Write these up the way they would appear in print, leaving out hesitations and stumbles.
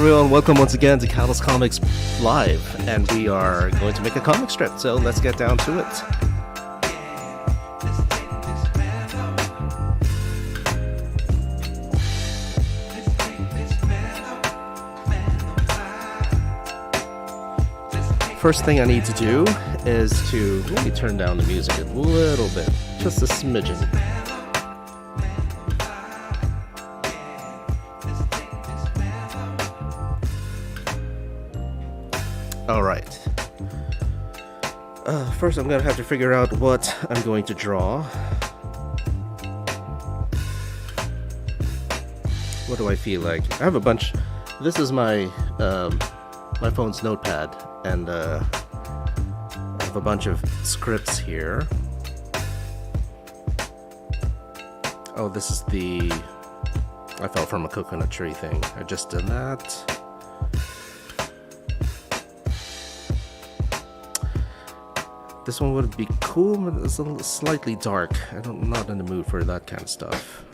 everyone, welcome once again to Callous Comics Live, and we are going to make a comic strip, so let's get down to it. First thing I need to do is to maybe turn down the music a little bit, just a smidgen. Alright. First I'm going to have to figure out what I'm going to draw. What do I feel like? I have a bunch. This is my my phone's notepad, and I have a bunch of scripts here. Oh, this is the I fell from a coconut tree thing. I just did that. This one would be cool, but it's a little slightly dark. I'm not in the mood for that kind of stuff.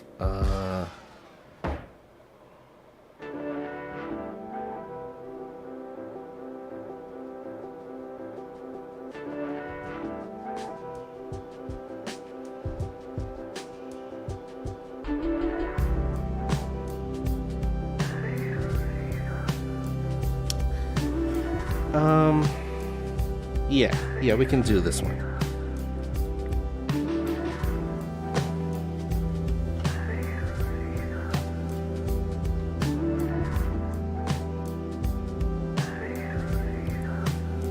Yeah, we can do this one.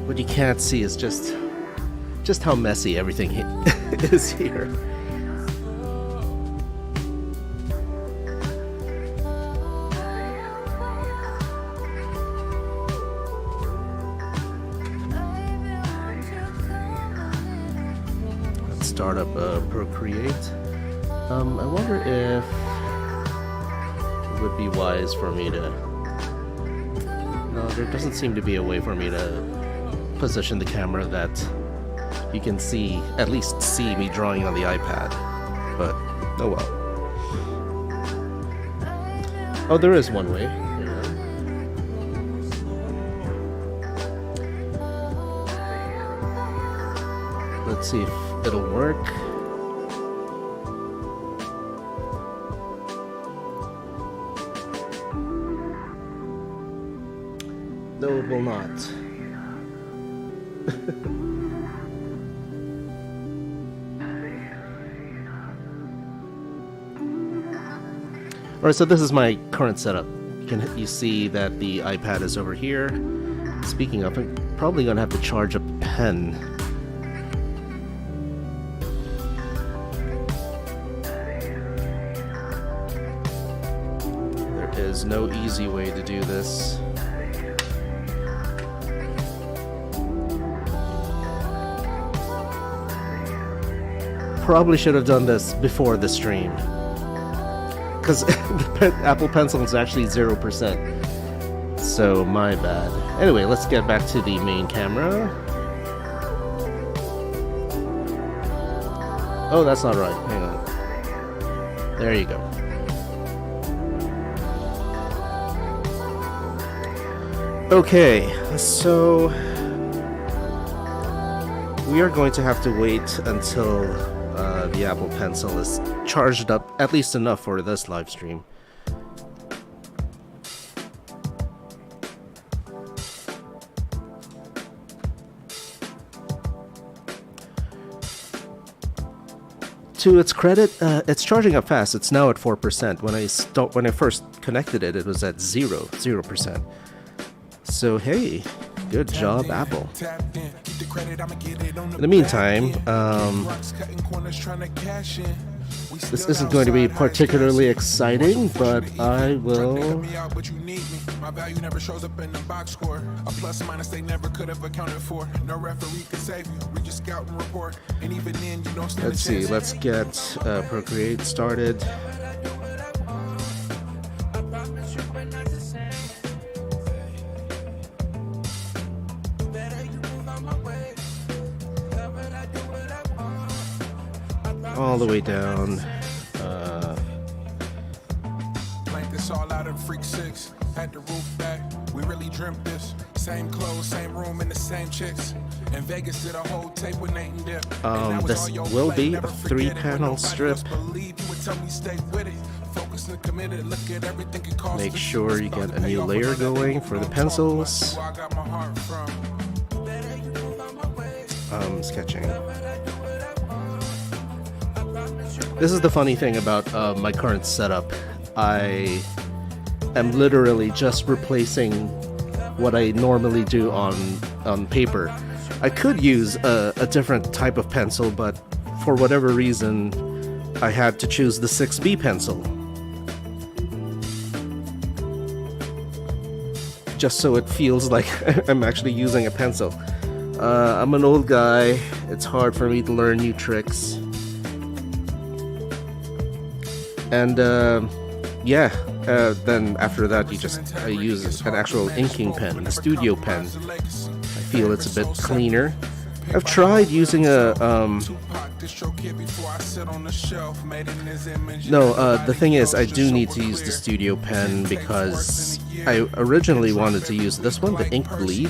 What you can't see is just how messy everything is here. Start up Procreate. I wonder if it would be wise for me to... No, there doesn't seem to be a way for me to position the camera that you can see, at least see me drawing on the iPad. But, oh well. Oh, there is one way. Let's see if it'll work. No, it will not. Alright, so this is my current setup. You see that the iPad is over here. Speaking of, I'm probably going to have to charge up a pen. There's no easy way to do this. Probably should have done this before the stream, because the Apple Pencil is actually 0%. So my bad. Anyway, let's get back to the main camera. Oh, that's not right. Hang on. There you go. Okay, so we are going to have to wait until the Apple Pencil is charged up at least enough for this live stream. To its credit, it's charging up fast. It's now at 4%. When I first connected it, it was at 0%. So hey, good job, Apple. In the meantime, this isn't going to be particularly exciting, but I will... Let's see, let's get Procreate started. All the way down. This all out of Freak 6 at the roof back. dreamt this. Same clothes, same room, and the same chicks. In Vegas did a whole tape with Nate and Dip. This will be a 3-panel strip. Make sure you get a new layer going for the pencils. Sketching. This is the funny thing about my current setup. I am literally just replacing what I normally do on paper. I could use a different type of pencil, but for whatever reason, I had to choose the 6B pencil. Just so it feels like I'm actually using a pencil. I'm an old guy. It's hard for me to learn new tricks. And then after that, I use an actual inking pen, the studio pen. I feel it's a bit cleaner. I've tried using a the thing is, I do need to use the studio pen because I originally wanted to use this one, the ink bleed,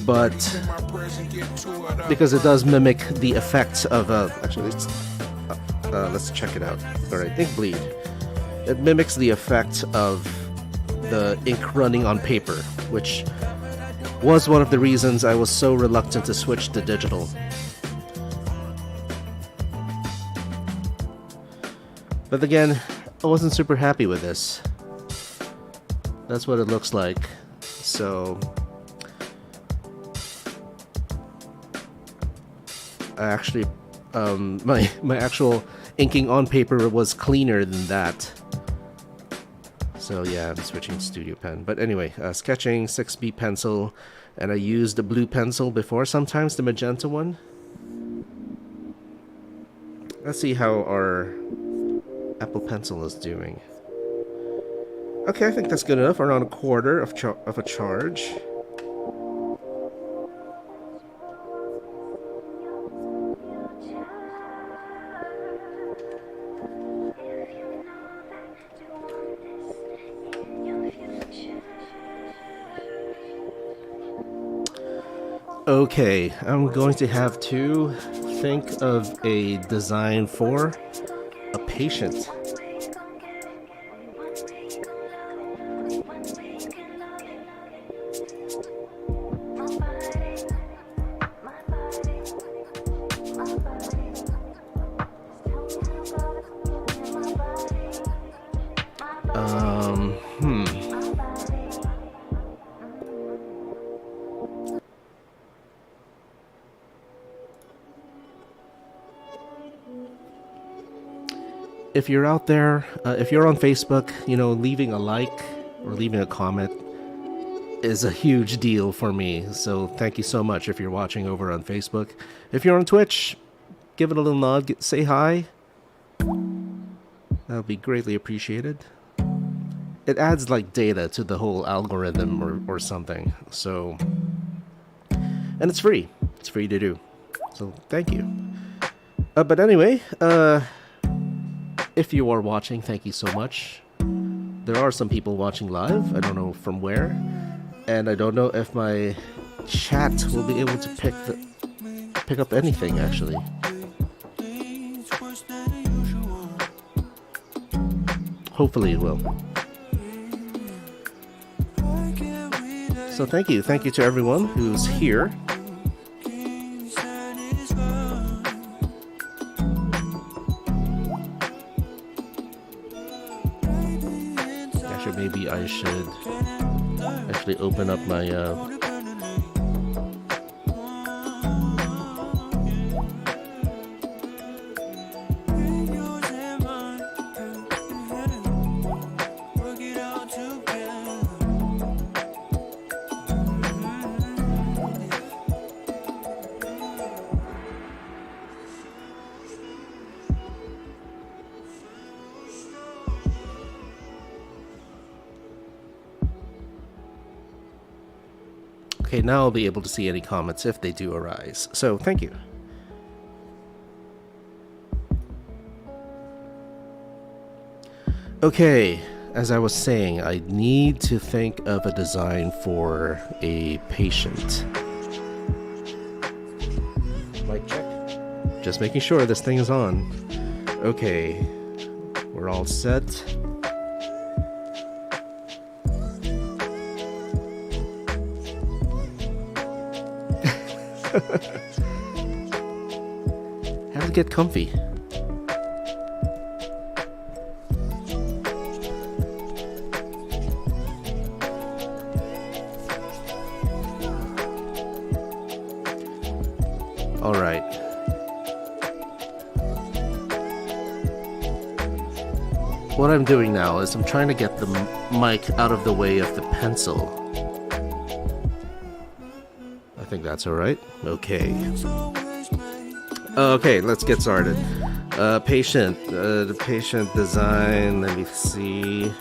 but because it does mimic the effects of actually let's check it out. Alright, ink bleed. It mimics the effect of the ink running on paper, which was one of the reasons I was so reluctant to switch to digital. But again, I wasn't super happy with this. That's what it looks like. So I actually my actual inking on paper was cleaner than that. So yeah, I'm switching to studio pen. But anyway, sketching 6B pencil, and I used the blue pencil before, sometimes the magenta one. Let's see how our Apple Pencil is doing. Okay, I think that's good enough. Around a quarter of a charge. Okay, I'm going to have to think of a design for a patient. If you're out there, if you're on Facebook, leaving a like or leaving a comment is a huge deal for me. So thank you so much if you're watching over on Facebook. If you're on Twitch, give it a little nod, say hi. That would be greatly appreciated. It adds like data to the whole algorithm or something. So, and it's free. It's free to do. So thank you. But anyway, if you are watching, thank you so much. There are some people watching live. I don't know from where. And I don't know if my chat will be able to pick up anything, actually. Hopefully it will. So thank you. Thank you to everyone who's here. Maybe I should actually open up my Okay, now I'll be able to see any comments if they do arise. So, thank you. Okay, as I was saying, I need to think of a design for a patient. Mic check. Just making sure this thing is on. Okay, we're all set. How to get comfy. All right. What I'm doing now is I'm trying to get the mic out of the way of the pencil. I think that's all right. Okay. Okay, let's get started. The patient design, let me see.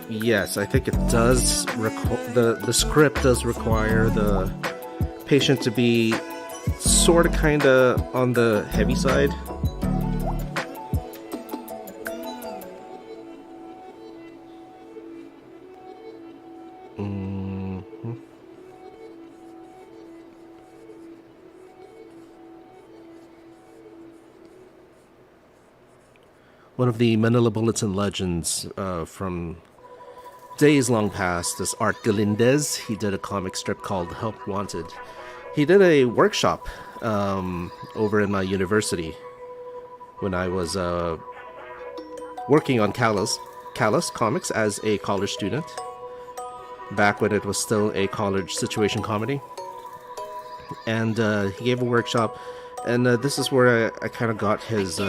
Yes, I think it does, the script does require the patient to be sort of kind of on the heavy side. One of the Manila Bulletin legends from days long past is Art Galindez. He did a comic strip called Help Wanted. He did a workshop over in my university when I was working on Callous comics as a college student, back when it was still a college situation comedy. And he gave a workshop, and this is where I kind of got his...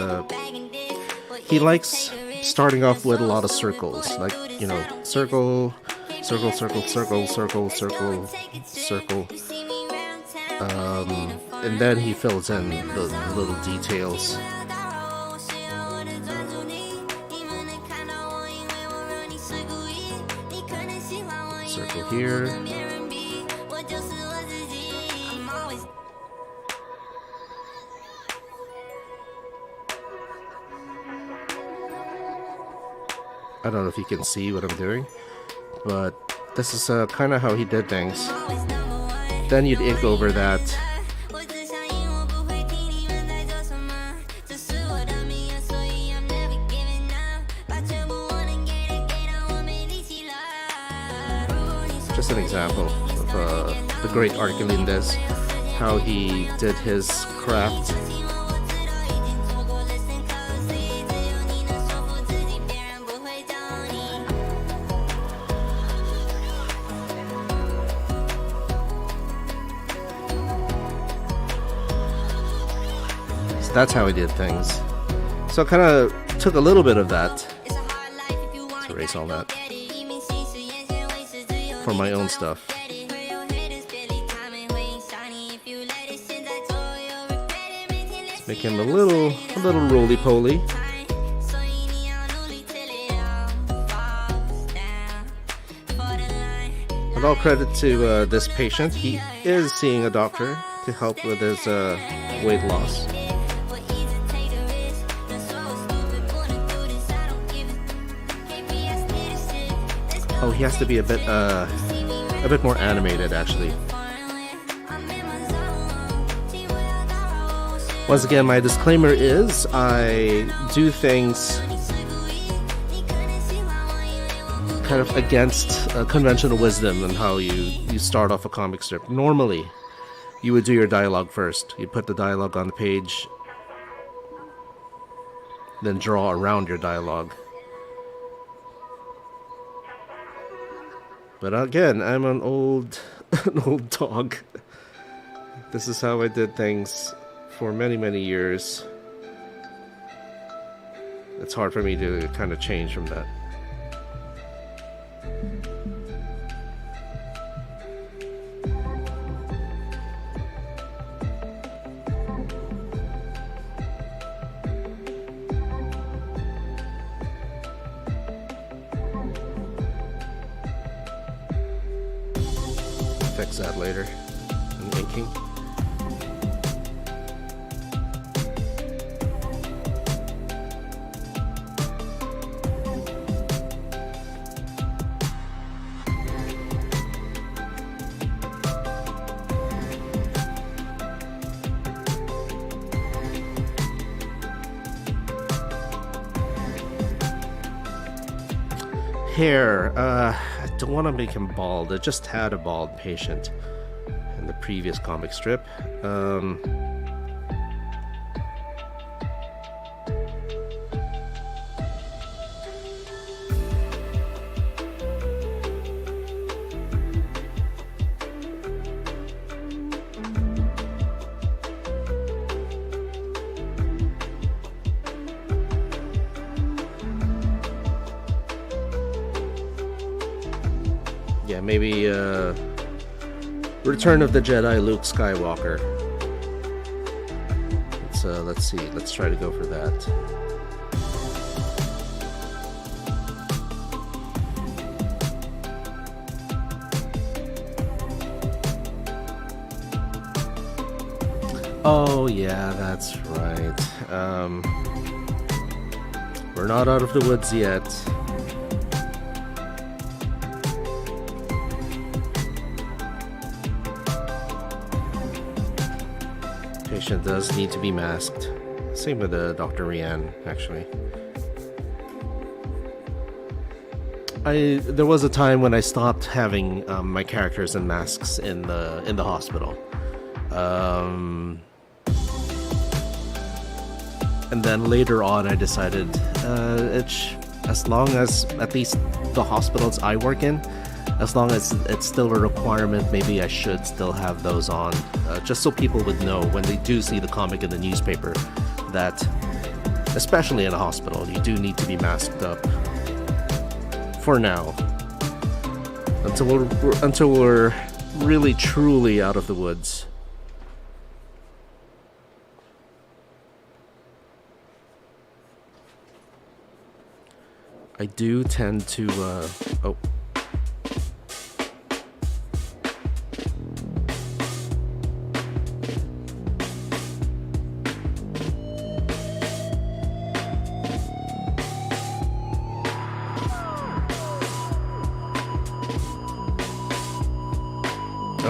he likes starting off with a lot of circles, like, you know, circle, circle, circle, circle, circle, circle, circle. And then he fills in the little details. Circle here. I don't know if you can see what I'm doing, but this is kind of how he did things. Then you'd ink over that. Just an example of the great Art Galindez, how he did his craft. That's how he did things. So I kind of took a little bit of that. Let's erase all that for my own stuff. Let's make him a little roly-poly. And all credit to this patient. He is seeing a doctor to help with his weight loss. Oh, he has to be a bit more animated, actually. Once again, my disclaimer is I do things kind of against conventional wisdom and how you start off a comic strip. Normally, you would do your dialogue first. You put the dialogue on the page, then draw around your dialogue. But again, I'm an old dog. This is how I did things for many, many years. It's hard for me to kind of change from that. Fix that later in inking. hair. I don't want to make him bald. I just had a bald patient in the previous comic strip. Yeah, maybe Return of the Jedi Luke Skywalker. Let's see. Let's try to go for that. Oh yeah, that's right. We're not out of the woods yet. Patient does need to be masked. Same with Dr. Rian, actually. There was a time when I stopped having my characters in masks in the hospital. And then later on I decided as long as at least the hospitals I work in, as long as it's still a requirement, maybe I should still have those on, just so people would know when they do see the comic in the newspaper that, especially in a hospital, you do need to be masked up for now, until we're really truly out of the woods. I do tend to oh.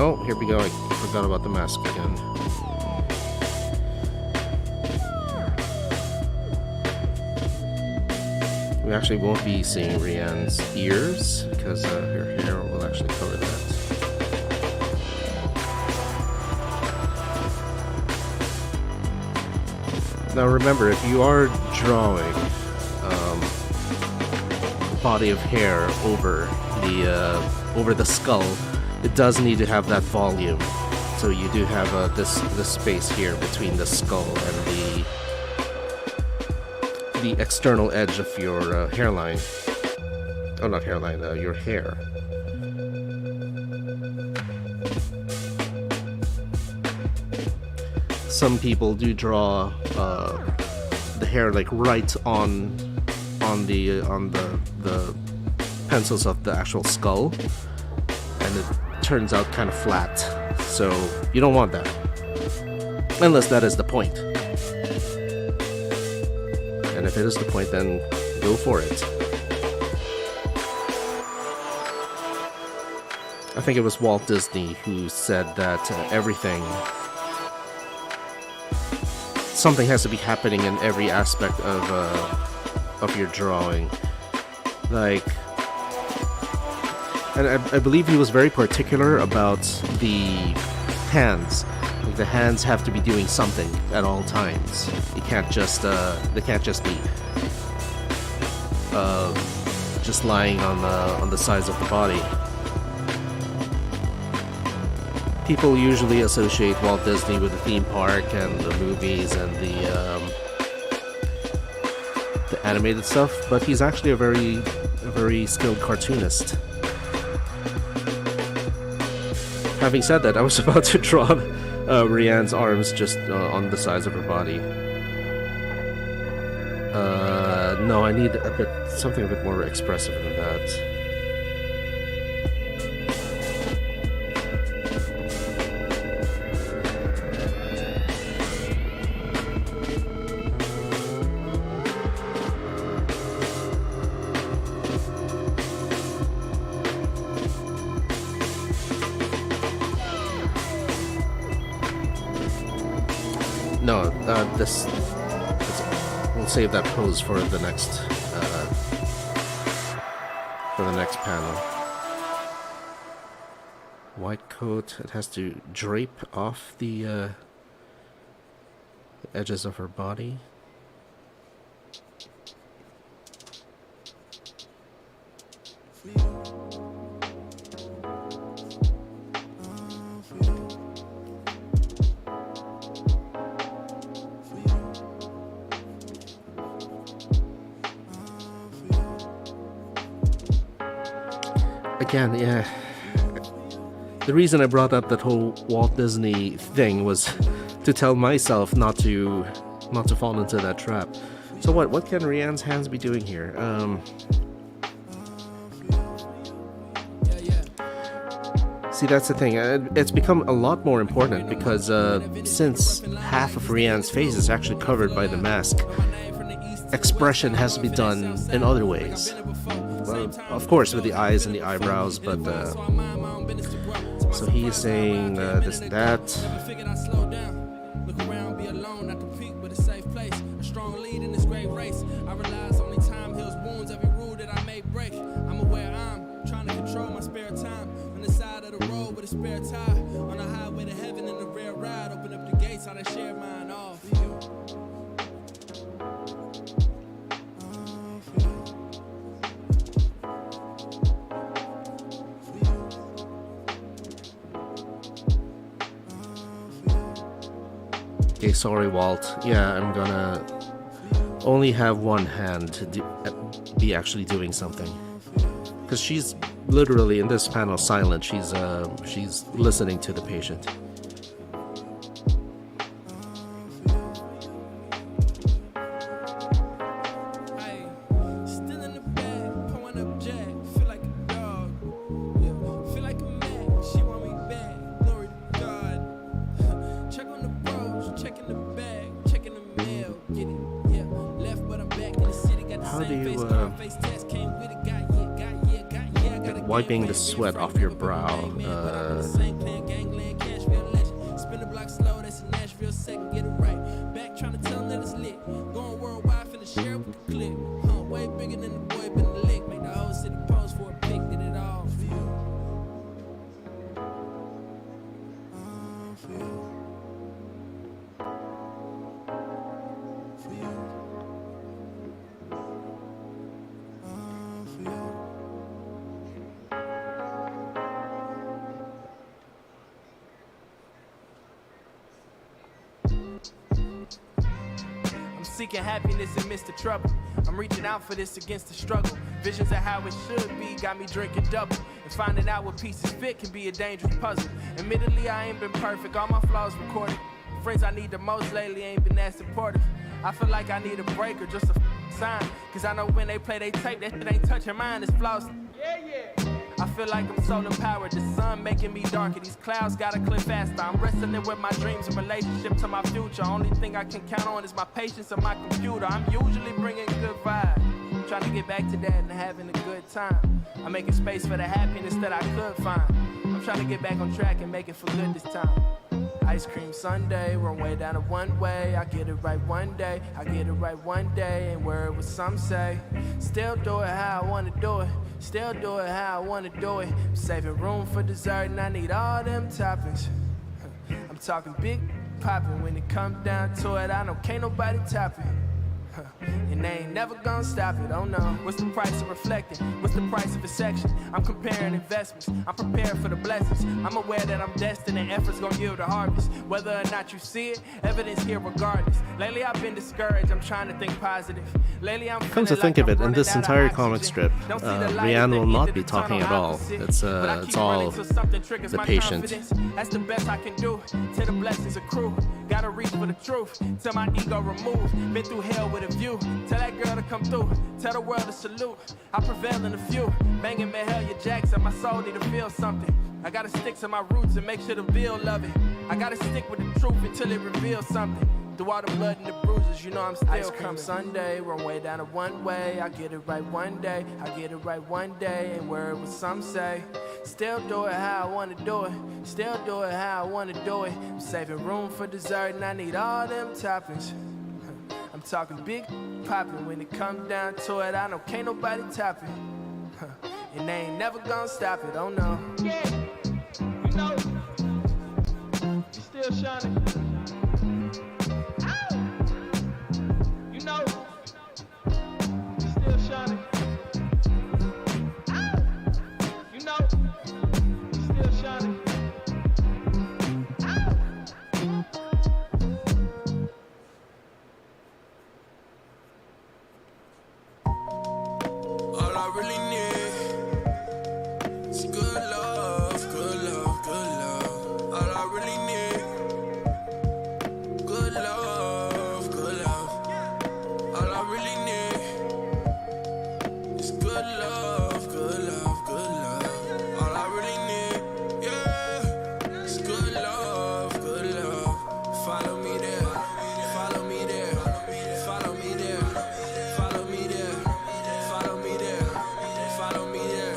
Oh, here we go. I forgot about the mask again. We actually won't be seeing Rian's ears because her hair will actually cover that. Now remember, if you are drawing a body of hair over the skull, it does need to have that volume. So you do have this space here between the skull and the external edge of your hairline. Oh, not hairline, your hair. Some people do draw the hair like right on the pencils of the actual skull, and it turns out kind of flat. So you don't want that, unless that is the point. And if it is the point, then go for it. I think it was Walt Disney who said that something has to be happening in every aspect of your drawing. Like, and I believe he was very particular about the hands. Like, the hands have to be doing something at all times. You can't just they can't just be just lying on the sides of the body. People usually associate Walt Disney with the theme park and the movies and the animated stuff, but he's actually a very skilled cartoonist. Having said that, I was about to draw Rian's arms just on the sides of her body. No, I need something a bit more expressive than that. No, we'll save that pose for the next next panel. White coat, it has to drape off the edges of her body. Again, yeah. The reason I brought up that whole Walt Disney thing was to tell myself not to fall into that trap. So what can Rianne's hands be doing here? See, that's the thing. It's become a lot more important because since half of Rianne's face is actually covered by the mask, expression has to be done in other ways. Well, of course, with the eyes and the eyebrows, but so he's saying this and that. Okay, sorry, Walt. Yeah, I'm gonna only have one hand to be actually doing something. Because she's literally, in this panel, silent. She's listening to the patient. Wiping the sweat off your brow. Seeking happiness amidst the trouble. I'm reaching out for this against the struggle. Visions of how it should be got me drinking double. And finding out what pieces fit can be a dangerous puzzle. Admittedly, I ain't been perfect. All my flaws recorded. Friends I need the most lately ain't been that supportive. I feel like I need a break or just a sign. Cause I know when they play they tape, that shit ain't touching mine. It's flaws. Yeah. I feel like I'm solar powered. The sun making me darker. These clouds gotta clear faster. I'm wrestling with my dreams in relationship to my future. Only thing I can count on is my patience and my computer. I'm usually bringing good vibes. I'm trying to get back to that and having a good time. I'm making space for the happiness that I could find. I'm trying to get back on track and make it for good this time. Ice cream sundae, run way down a one way. I get it right one day, I get it right one day. Ain't worried what some say. Still do it how I wanna do it. Still do it how I wanna do it. I'm saving room for dessert and I need all them toppings. I'm talking big poppin'. When it comes down to it, I know can't nobody top it. And they ain't never gonna stop it, oh no. What's the price of reflecting? What's the price of a section? I'm comparing investments, I'm prepared for the blessings. I'm aware that I'm destined and effort's gonna yield a harvest. Whether or not you see it, evidence here regardless. Lately I've been discouraged, I'm trying to think positive. Lately I'm Come to think of it, in this entire comic strip, Rianne will not be talking at all. It's all the patient. That's the best I can do, till the blessings accrue. Gotta reach for the truth, till my ego removed. Been through hell with a view, tell that girl to come through. Tell the world to salute, I prevail in a few. Banging Mahalia Jackson, my soul need to feel something. I gotta stick to my roots and make sure the bill love it. I gotta stick with the truth until it reveals something. Through all the blood and the bruises, you know I'm still Ice cream Sunday, run way down a one way. I get it right one day, I get it right one day. Ain't worried what some say. Still do it how I wanna do it. Still do it how I wanna do it. I'm saving room for dessert and I need all them toppings. I'm talking big poppin'. When it comes down to it, I know can't nobody top it. and they ain't never gonna stop it, oh no. Yeah, you know, you still shining. Ow! You know, you still shining. Ow! You know, you still shining. Ow! All I really need is good love, good love, good love. All I really need, good love, good love. All I really need is good love, good love, good love. All I really need, yeah, is good love, good love. Follow me there, follow me there, follow me there, follow me there, follow me there, follow me there,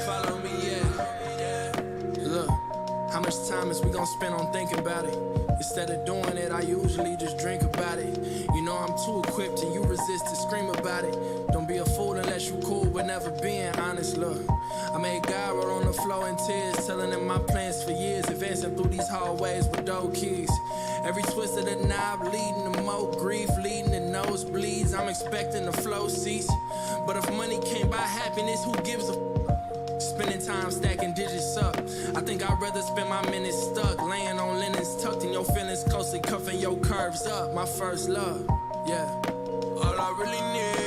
follow me, yeah. Look, how much time is we gonna spend on thinking about it? Instead of doing it, I usually just drink about it. You know I'm too equipped and you resist to scream about it. Don't be a fool unless you cool, but never being honest, look. I made God roll on the floor in tears, telling him my plans for years, advancing through these hallways with dope keys. Every twist of the knob leading to more grief, leading to nosebleeds. I'm expecting the flow cease, but if money can't buy happiness, who gives a spending time stacking digits up? I think I'd rather spend my minutes stuck, laying on linens, tucked in your feelings closely, cuffing your curves up. My first love, yeah. All I really need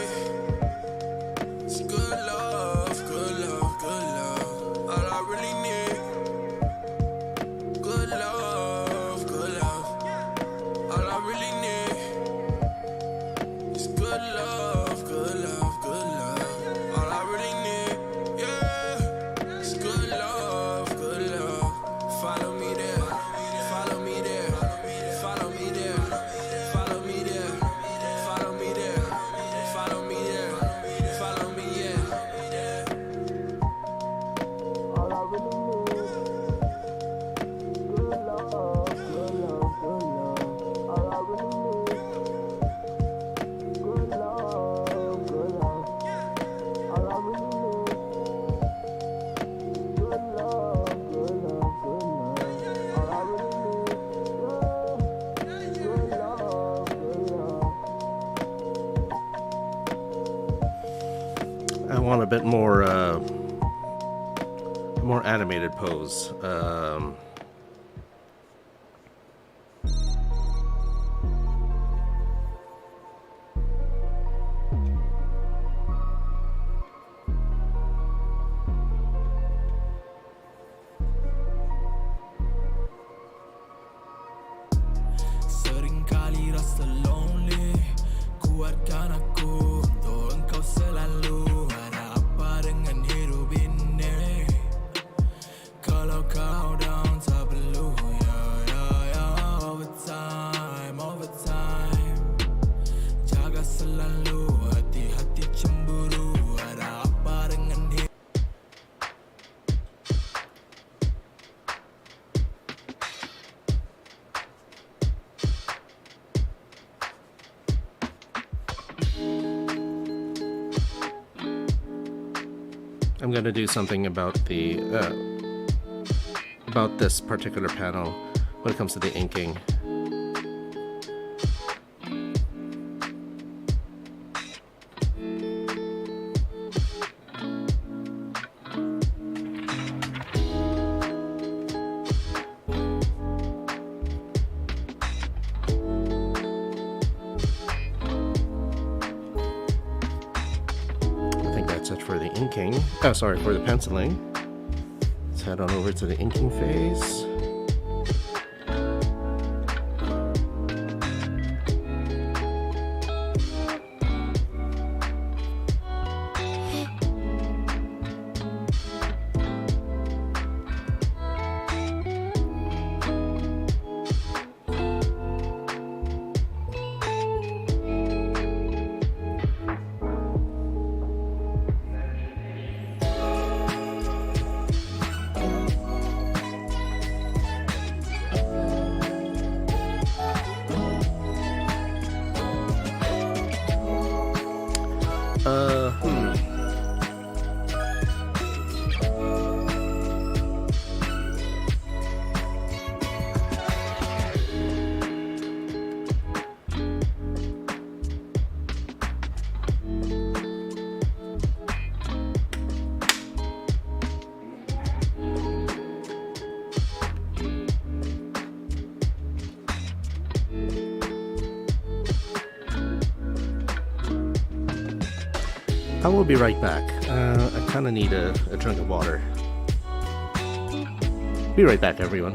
is good love, good love, good love. All I really need, good love, good love. All I really need is good love, good love, good love. All I really need, yeah, is good love, good love. Follow me there, follow me there, follow me there, follow me there, follow me there, follow me there, follow me, yeah. All I really need is good love, good love, good love. All I really need is good love, good love. All I really need is good love, good love, good love. All I really need is good love, good love. I want a bit more animated pose. Seringkali rasa lonely, kuatkan aku untuk engkau selalu. Ada apa dengan hidup ini? Kalau kau down tak perlu, overtime, overtime. Jaga selalu hati-hati cemburu. Ada apa dengan hidup? I'm going to do something about the about this particular panel when it comes to the inking. For the inking, for the penciling. Let's head on over to the inking phase. I will be right back. I kind of need a drink of water. Be right back, everyone.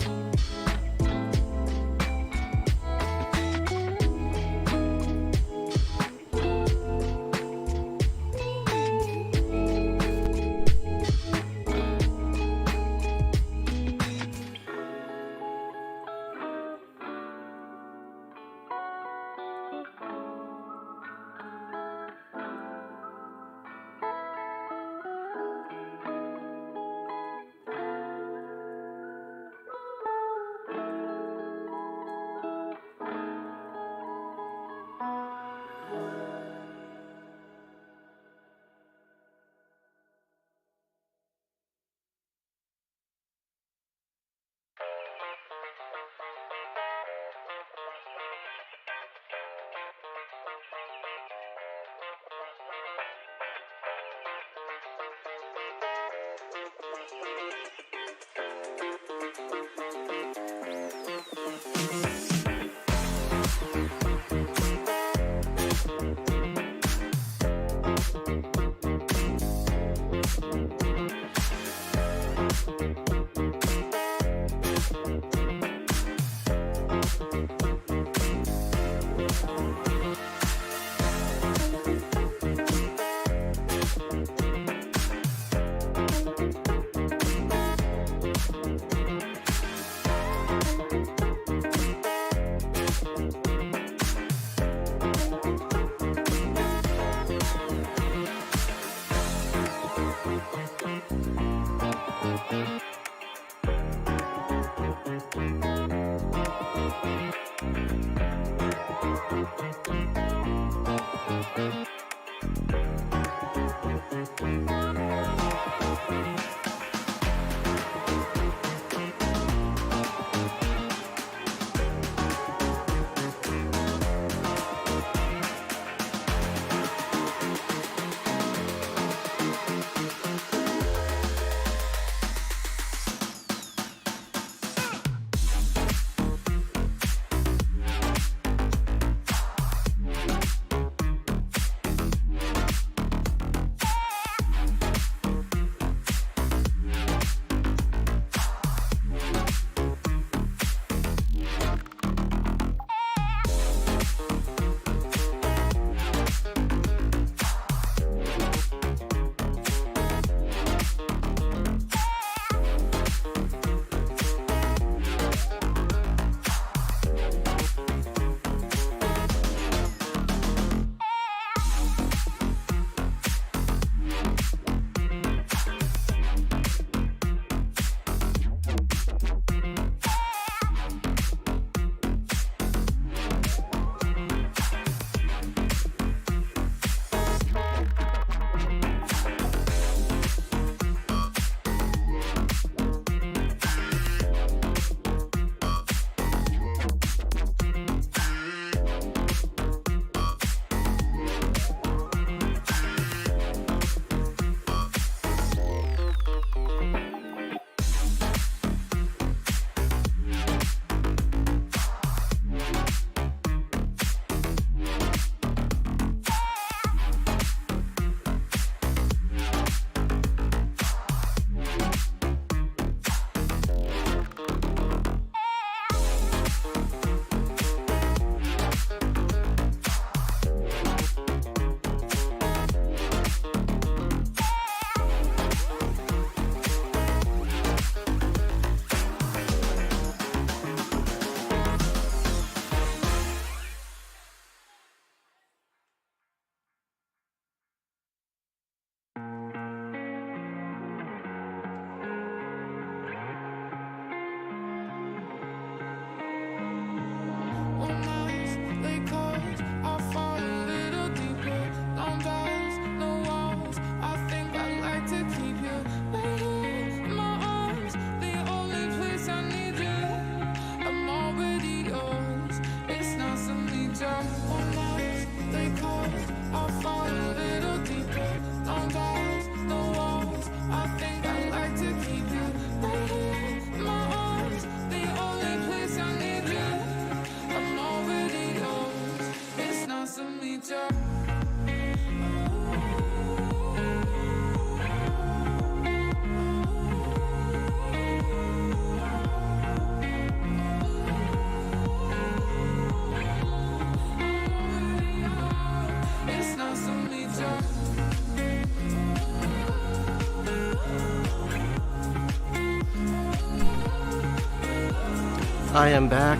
I am back.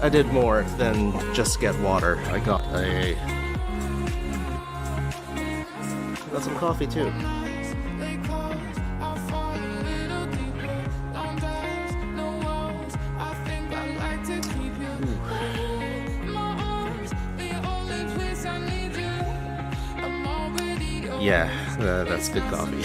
I did more than just get water. I got some coffee too. Yeah, that's good coffee.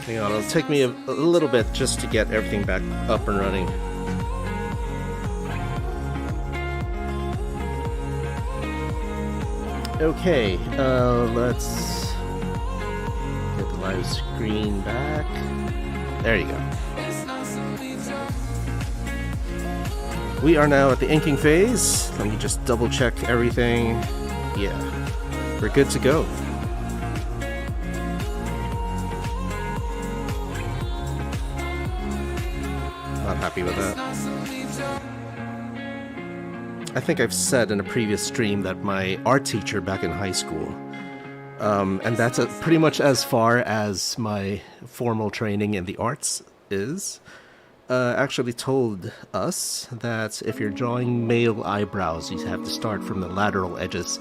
Hang on, it'll take me a little bit just to get everything back up and running. Okay, let's get the live screen back. There you go. We are now at the inking phase. Let me just double check everything. Yeah, we're good to go. Not happy with that. I think I've said in a previous stream that my art teacher back in high school, and that's pretty much as far as my formal training in the arts is, actually told us that if you're drawing male eyebrows, you have to start from the lateral edges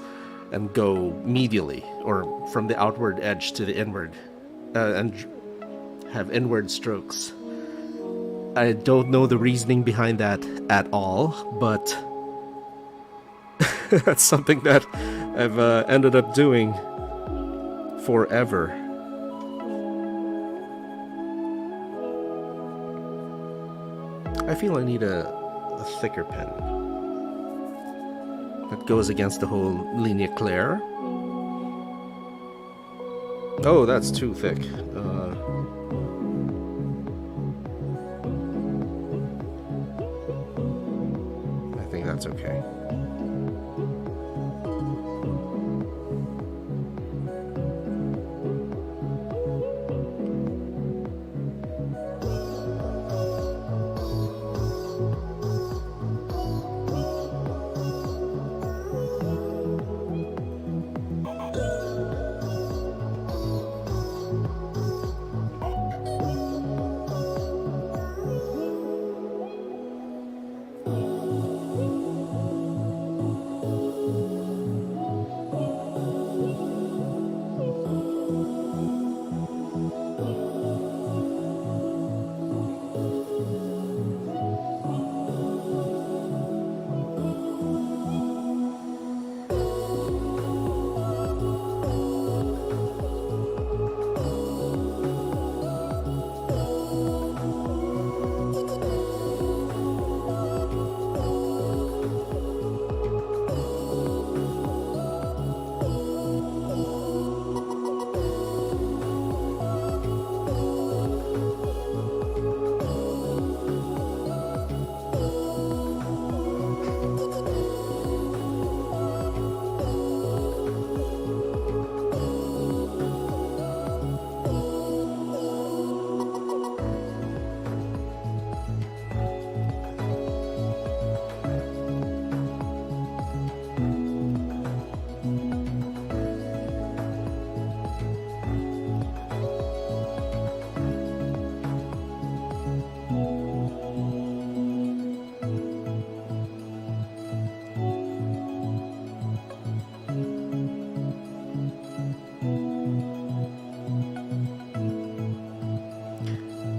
and go medially, or from the outward edge to the inward, and have inward strokes. I don't know the reasoning behind that at all, but that's something that I've ended up doing forever. I feel I need a thicker pen that goes against the whole ligne claire. Oh, that's too thick. I think that's okay.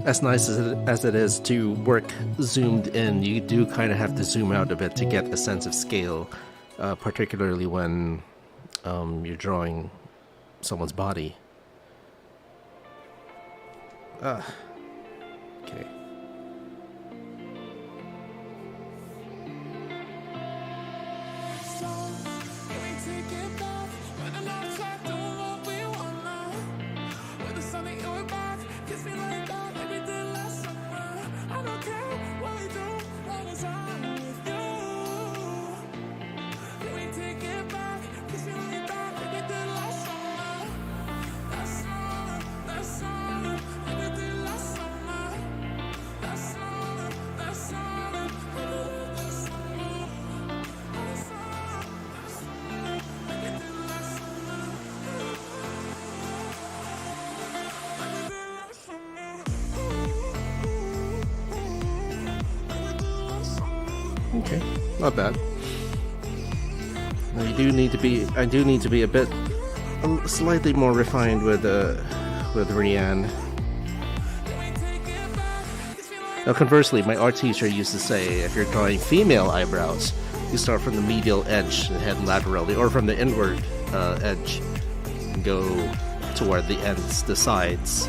As nice as it is to work zoomed in, you do kind of have to zoom out a bit to get a sense of scale, particularly when you're drawing someone's body. Okay. Okay, not bad. I do need to be a bit, slightly more refined with Rianne. Now, conversely, my art teacher used to say, if you're drawing female eyebrows, you start from the medial edge and head laterally, or from the inward edge, and go toward the ends, the sides.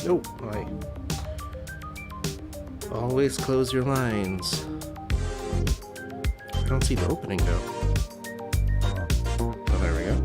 Oh, hi. Always close your lines. I don't see the opening though. Oh, there we go.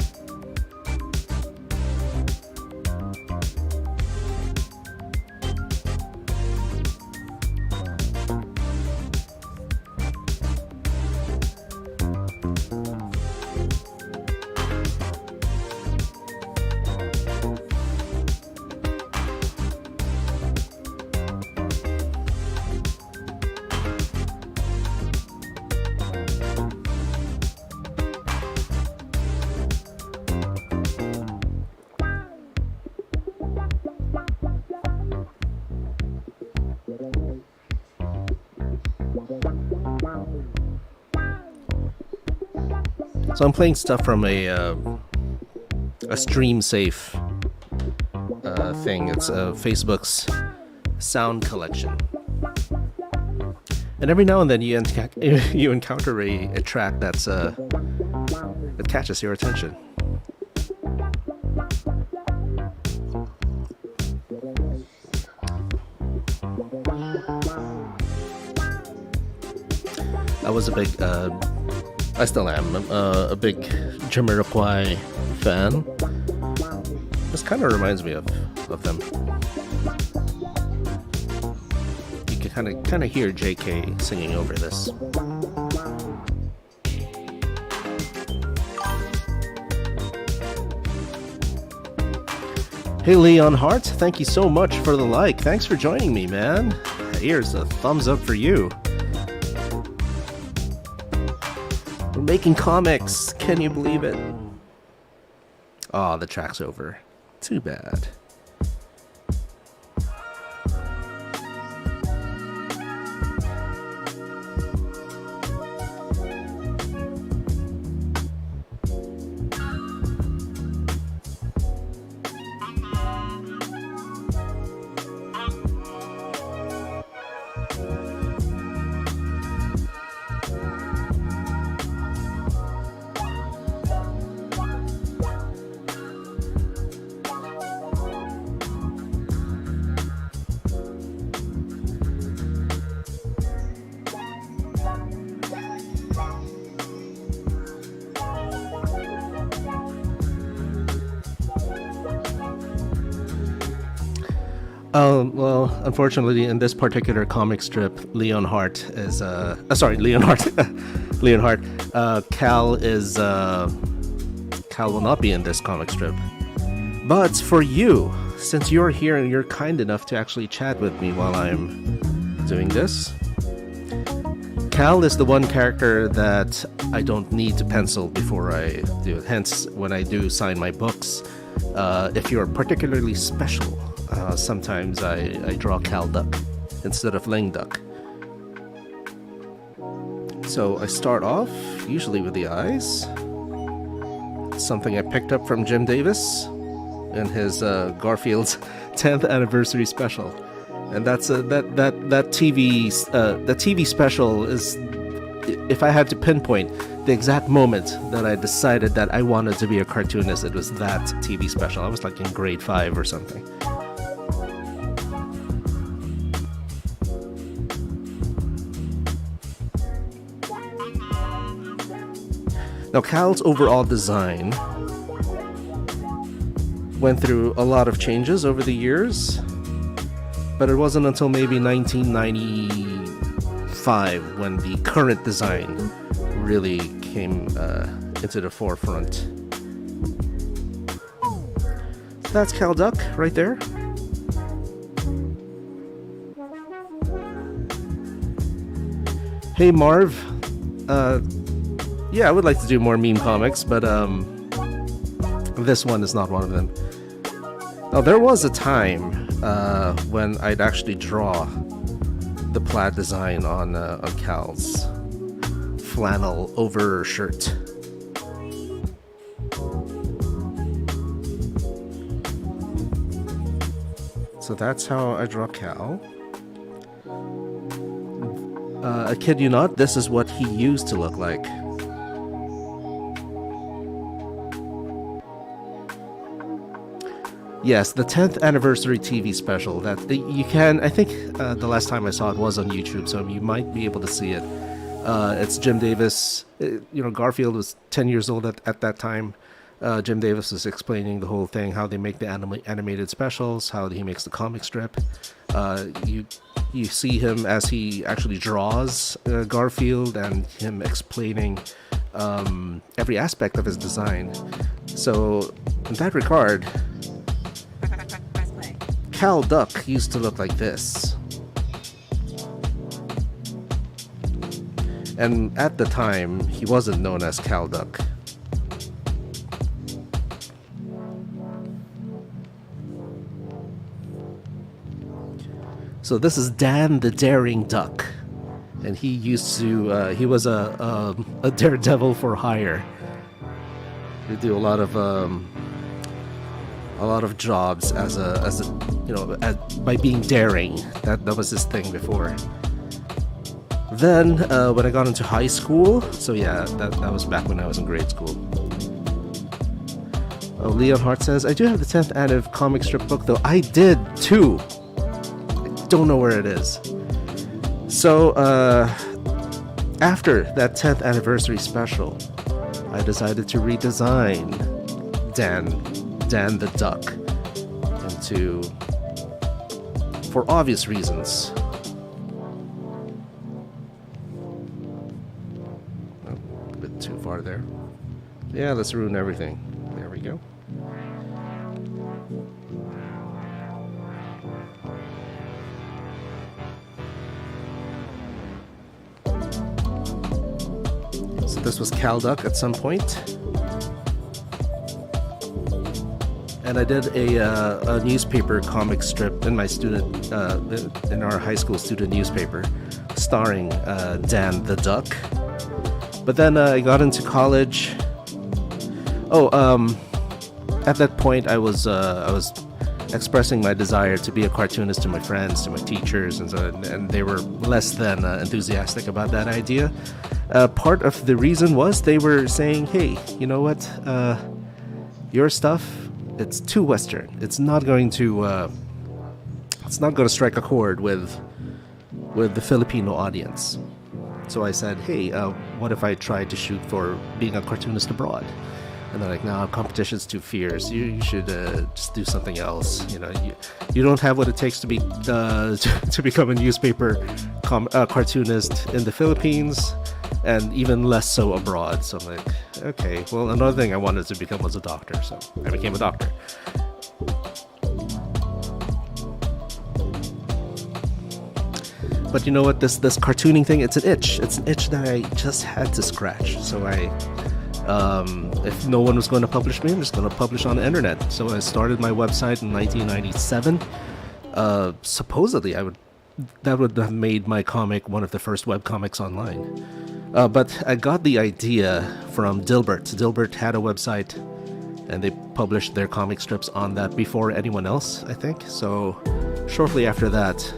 So I'm playing stuff from a stream safe thing. It's Facebook's sound collection, and every now and then you encounter a track that's that catches your attention. I was a big, I still am, a big Jamiroquai fan. This kind of reminds me of them. You can kind of hear JK singing over this. Hey Leon Hart, thank you so much for the like. Thanks for joining me, man. Here's a thumbs up for you. We're making comics. Can you believe it? Oh, the track's over. Too bad. Well, unfortunately, in this particular comic strip, Leon Hart is, Leon Hart. Cal will not be in this comic strip. But for you, since you're here and you're kind enough to actually chat with me while I'm doing this, Cal is the one character that I don't need to pencil before I do it. Hence, when I do sign my books, if you're particularly special, sometimes I draw Cal Duck instead of Ling Duck. So I start off usually with the eyes. Something I picked up from Jim Davis in his Garfield's 10th anniversary special, and that's that TV special is, if I had to pinpoint the exact moment that I decided that I wanted to be a cartoonist, it was that TV special. I was like in grade 5 or something. Now, Cal's overall design went through a lot of changes over the years, but it wasn't until maybe 1995 when the current design really came into the forefront. That's Cal Duck right there. Hey Marv, yeah, I would like to do more meme comics, but this one is not one of them. Now, there was a time when I'd actually draw the plaid design on Cal's flannel overshirt. So that's how I draw Cal. I kid you not, this is what he used to look like. Yes, the 10th anniversary TV special that you can, I think the last time I saw it was on YouTube, so you might be able to see it. It's Jim Davis. Garfield was 10 years old at that time. Jim Davis was explaining the whole thing, how they make the animated specials, how he makes the comic strip. You see him as he actually draws Garfield, and him explaining every aspect of his design. So in that regard, Cal Duck used to look like this. And at the time, he wasn't known as Cal Duck. So this is Dan the Daring Duck. And he used to, he was a daredevil for hire. He do a lot of jobs as by being daring. That was his thing before. Then when I got into high school, so yeah, that was back when I was in grade school. Oh, Leon Hart says, I do have the 10th anniv comic strip book though. I did too. I don't know where it is. So after that 10th anniversary special, I decided to redesign Dan the Duck into, for obvious reasons. Oh, a bit too far there. Yeah, let's ruin everything. There we go. So this was Calduck at some point. And I did a newspaper comic strip in my student, in our high school student newspaper, starring Dan the Duck. But then I got into college. At that point I was expressing my desire to be a cartoonist to my friends, to my teachers, and they were less than enthusiastic about that idea. Part of the reason was they were saying, hey, you know what, your stuff, it's too Western. It's not going to strike a chord with the Filipino audience. So I said, hey, what if I tried to shoot for being a cartoonist abroad? And they're like, no, competition's too fierce. You should just do something else. You know, you don't have what it takes to be to become a newspaper cartoonist in the Philippines, and even less so abroad. So I'm like, okay. Well, another thing I wanted to become was a doctor, so I became a doctor. But you know what? This cartooning thing, it's an itch. It's an itch that I just had to scratch. So if no one was going to publish me, I'm just going to publish on the internet. So I started my website in 1997. Supposedly, that would have made my comic one of the first web comics online. But I got the idea from Dilbert. Dilbert had a website, and they published their comic strips on that before anyone else, I think. So shortly after that,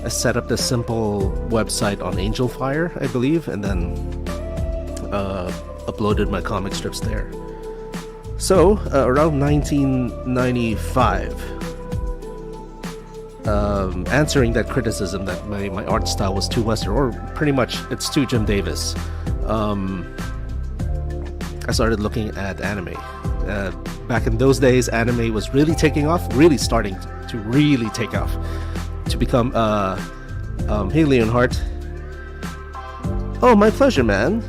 I set up this simple website on Angel Fire, I believe, and then uploaded my comic strips there. So around 1995, answering that criticism that my art style was too Western, or pretty much it's too Jim Davis, I started looking at anime. Back in those days, anime was really taking off, really starting to really take off, to become hey Leonhardt. Oh, my pleasure, man.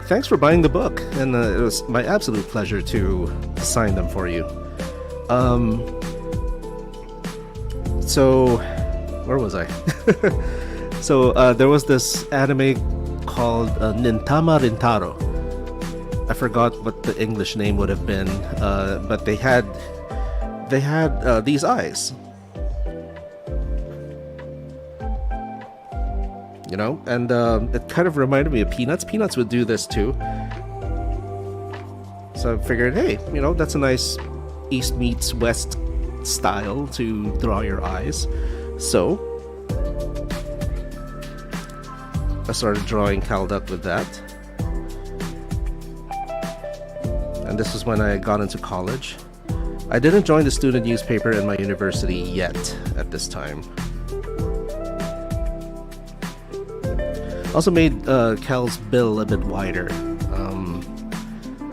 Thanks for buying the book, and it was my absolute pleasure to sign them for you. So, where was I? So, there was this anime called Nintama Rintaro. I forgot what the English name would have been, but they had these eyes. You know, and it kind of reminded me of Peanuts. Peanuts would do this too. So I figured, hey, you know, that's a nice East meets West style to draw your eyes. So I started drawing Calduck with that. And this was when I got into college. I didn't join the student newspaper in my university yet at this time. Also made Cal's bill a bit wider.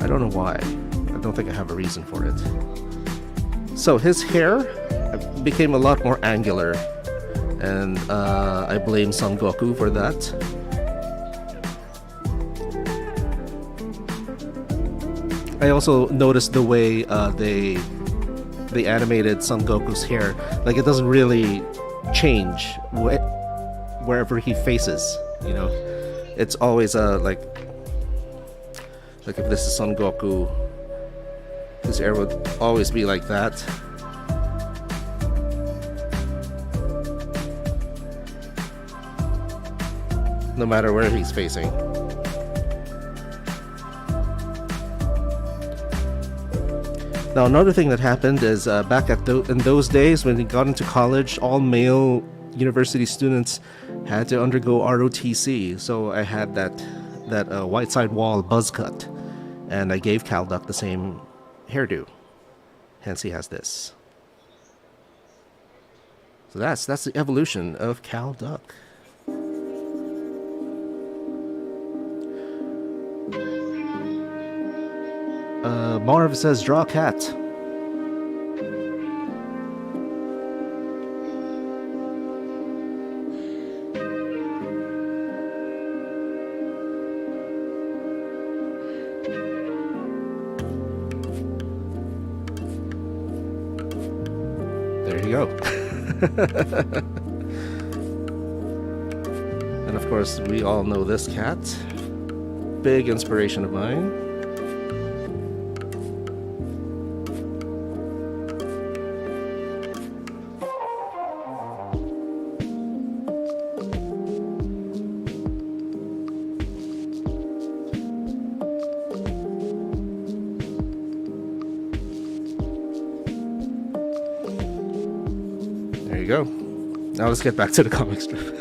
I don't know why. I don't think I have a reason for it. So his hair became a lot more angular, and I blame Son Goku for that. I also noticed the way they animated Son Goku's hair. Like, it doesn't really change wherever he faces. You know, it's always like if this is Son Goku, his hair would always be like that. No matter where he's facing. Now, another thing that happened is back in those days when we got into college, all male university students had to undergo ROTC. So I had that white side wall buzz cut, and I gave Calduck the same hairdo. Hence, he has this. So that's the evolution of Calduck. Marv says, draw a cat. There you go. And of course, we all know this cat. Big inspiration of mine. There you go. Now let's get back to the comic strip.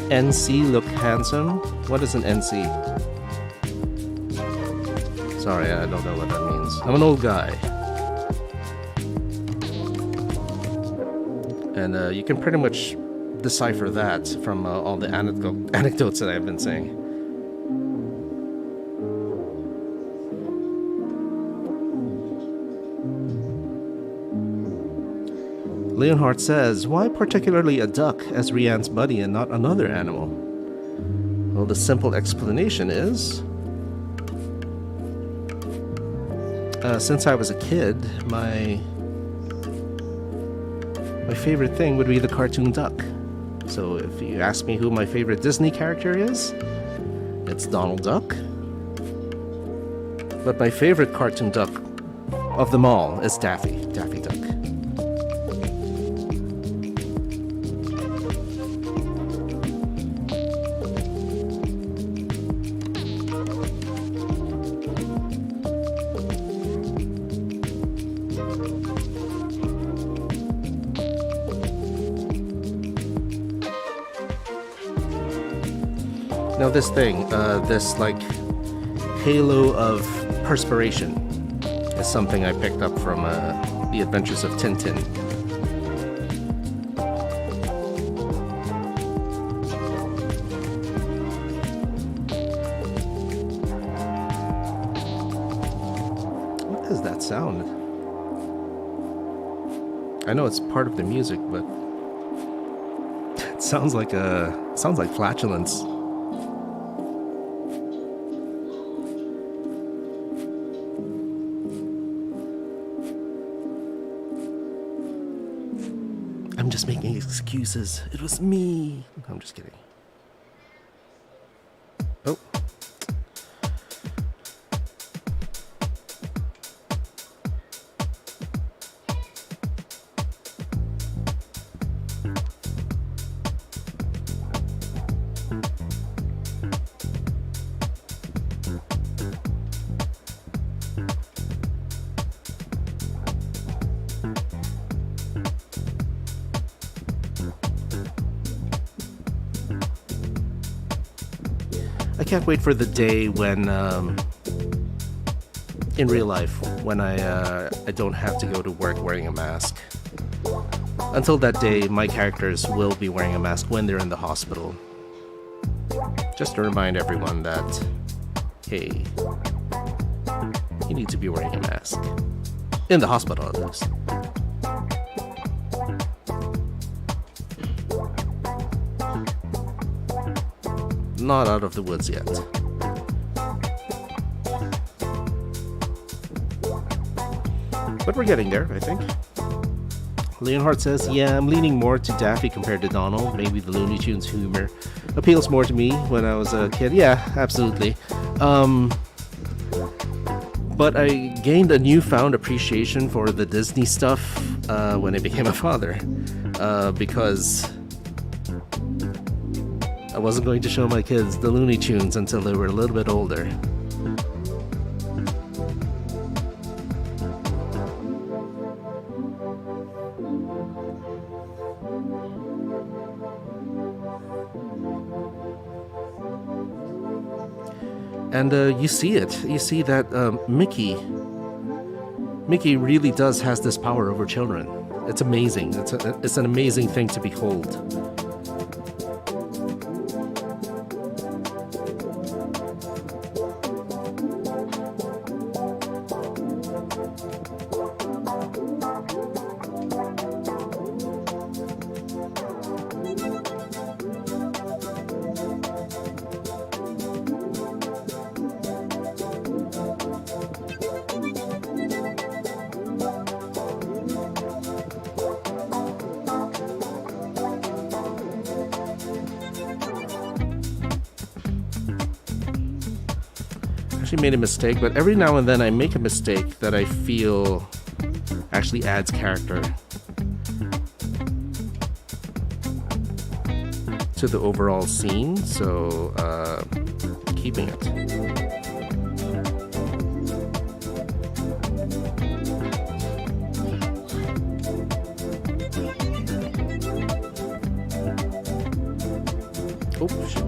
NC look handsome? What is an NC? Sorry, I don't know what that means. I'm an old guy. And you can pretty much decipher that from all the anecdotes that I've been saying. Leonhardt says, why particularly a duck as Rianne's buddy and not another animal? Well, the simple explanation is, since I was a kid, my favorite thing would be the cartoon duck. So if you ask me who my favorite Disney character is, it's Donald Duck. But my favorite cartoon duck of them all is Daffy Duck. Now this thing, this like halo of perspiration is something I picked up from The Adventures of Tintin. What is that sound? I know it's part of the music, but it sounds like flatulence. I'm just making excuses. It was me. I'm just kidding. Oh. I can't wait for the day when, in real life, when I don't have to go to work wearing a mask. Until that day, my characters will be wearing a mask when they're in the hospital. Just to remind everyone that, hey, you need to be wearing a mask. In the hospital, at least. Not out of the woods yet. But we're getting there, I think. Leonhardt says, yeah, I'm leaning more to Daffy compared to Donald. Maybe the Looney Tunes humor appeals more to me when I was a kid. Yeah, absolutely. But I gained a newfound appreciation for the Disney stuff when I became a father. Because wasn't going to show my kids the Looney Tunes until they were a little bit older. And you see it. You see that Mickey really does has this power over children. It's amazing. It's an amazing thing to behold. Made a mistake, but every now and then I make a mistake that I feel actually adds character to the overall scene, so keeping it. Oh shit.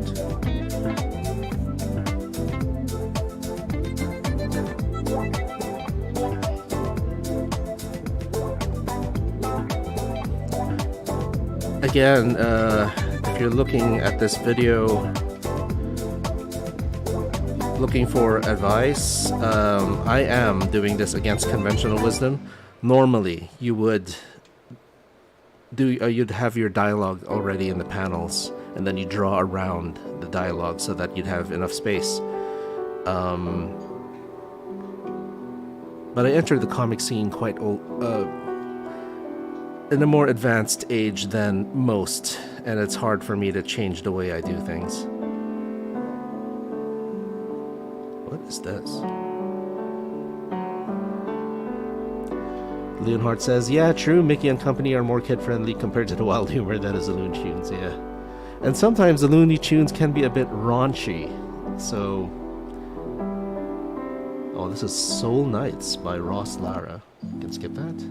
Again, if you're looking at this video looking for advice, I am doing this against conventional wisdom. Normally, you would you'd have your dialogue already in the panels, and then you draw around the dialogue so that you'd have enough space. But I entered the comic scene quite old. In a more advanced age than most, and it's hard for me to change the way I do things. What is this? Leonhardt says, yeah, true, Mickey and company are more kid-friendly compared to the wild humor that is the Looney Tunes, yeah. And sometimes the Looney Tunes can be a bit raunchy, so... Oh, this is Soul Knights by Ross Lara. You can skip that.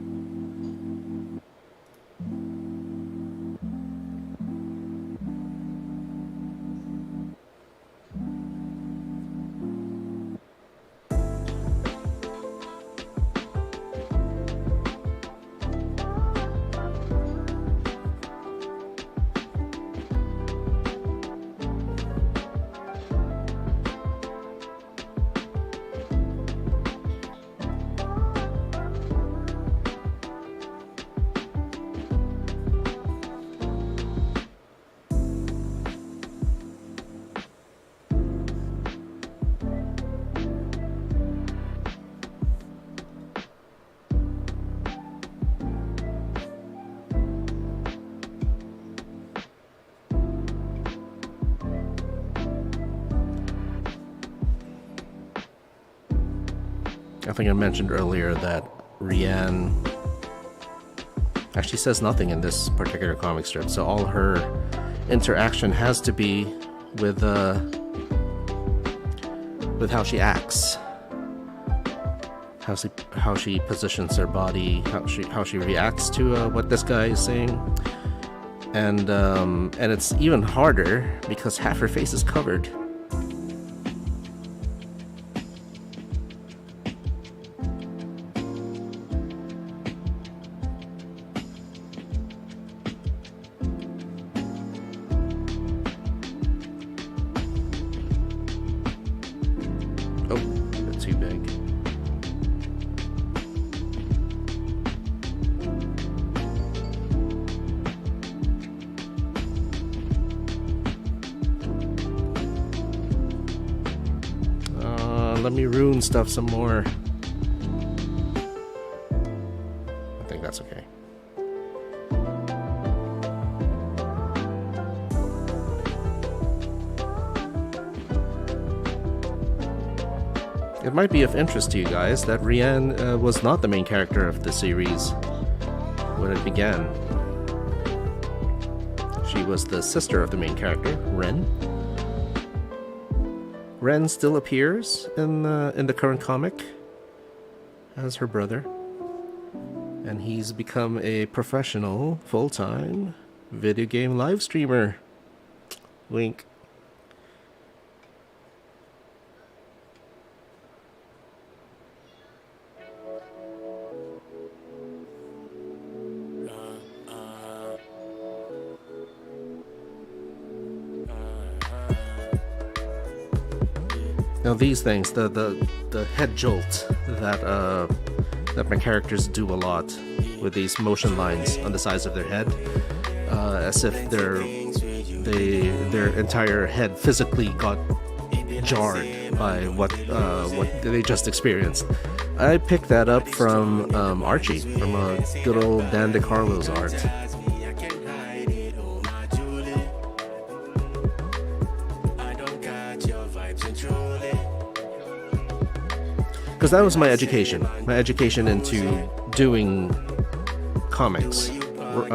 I think I mentioned earlier that Rianne actually says nothing in this particular comic strip, so all her interaction has to be with how she acts, how she positions her body, how she reacts to what this guy is saying, and it's even harder because half her face is covered. Let me ruin stuff some more. I think that's okay. It might be of interest to you guys that Rianne was not the main character of the series when it began. She was the sister of the main character, Ren. Ren still appears in the current comic as her brother, and he's become a professional, full-time video game live streamer. Wink. Now these things, the head jolt that my characters do a lot with these motion lines on the sides of their head, as if their entire head physically got jarred by what they just experienced. I picked that up from Archie, from a good old Dan DeCarlo's art. Because that was my education into doing comics,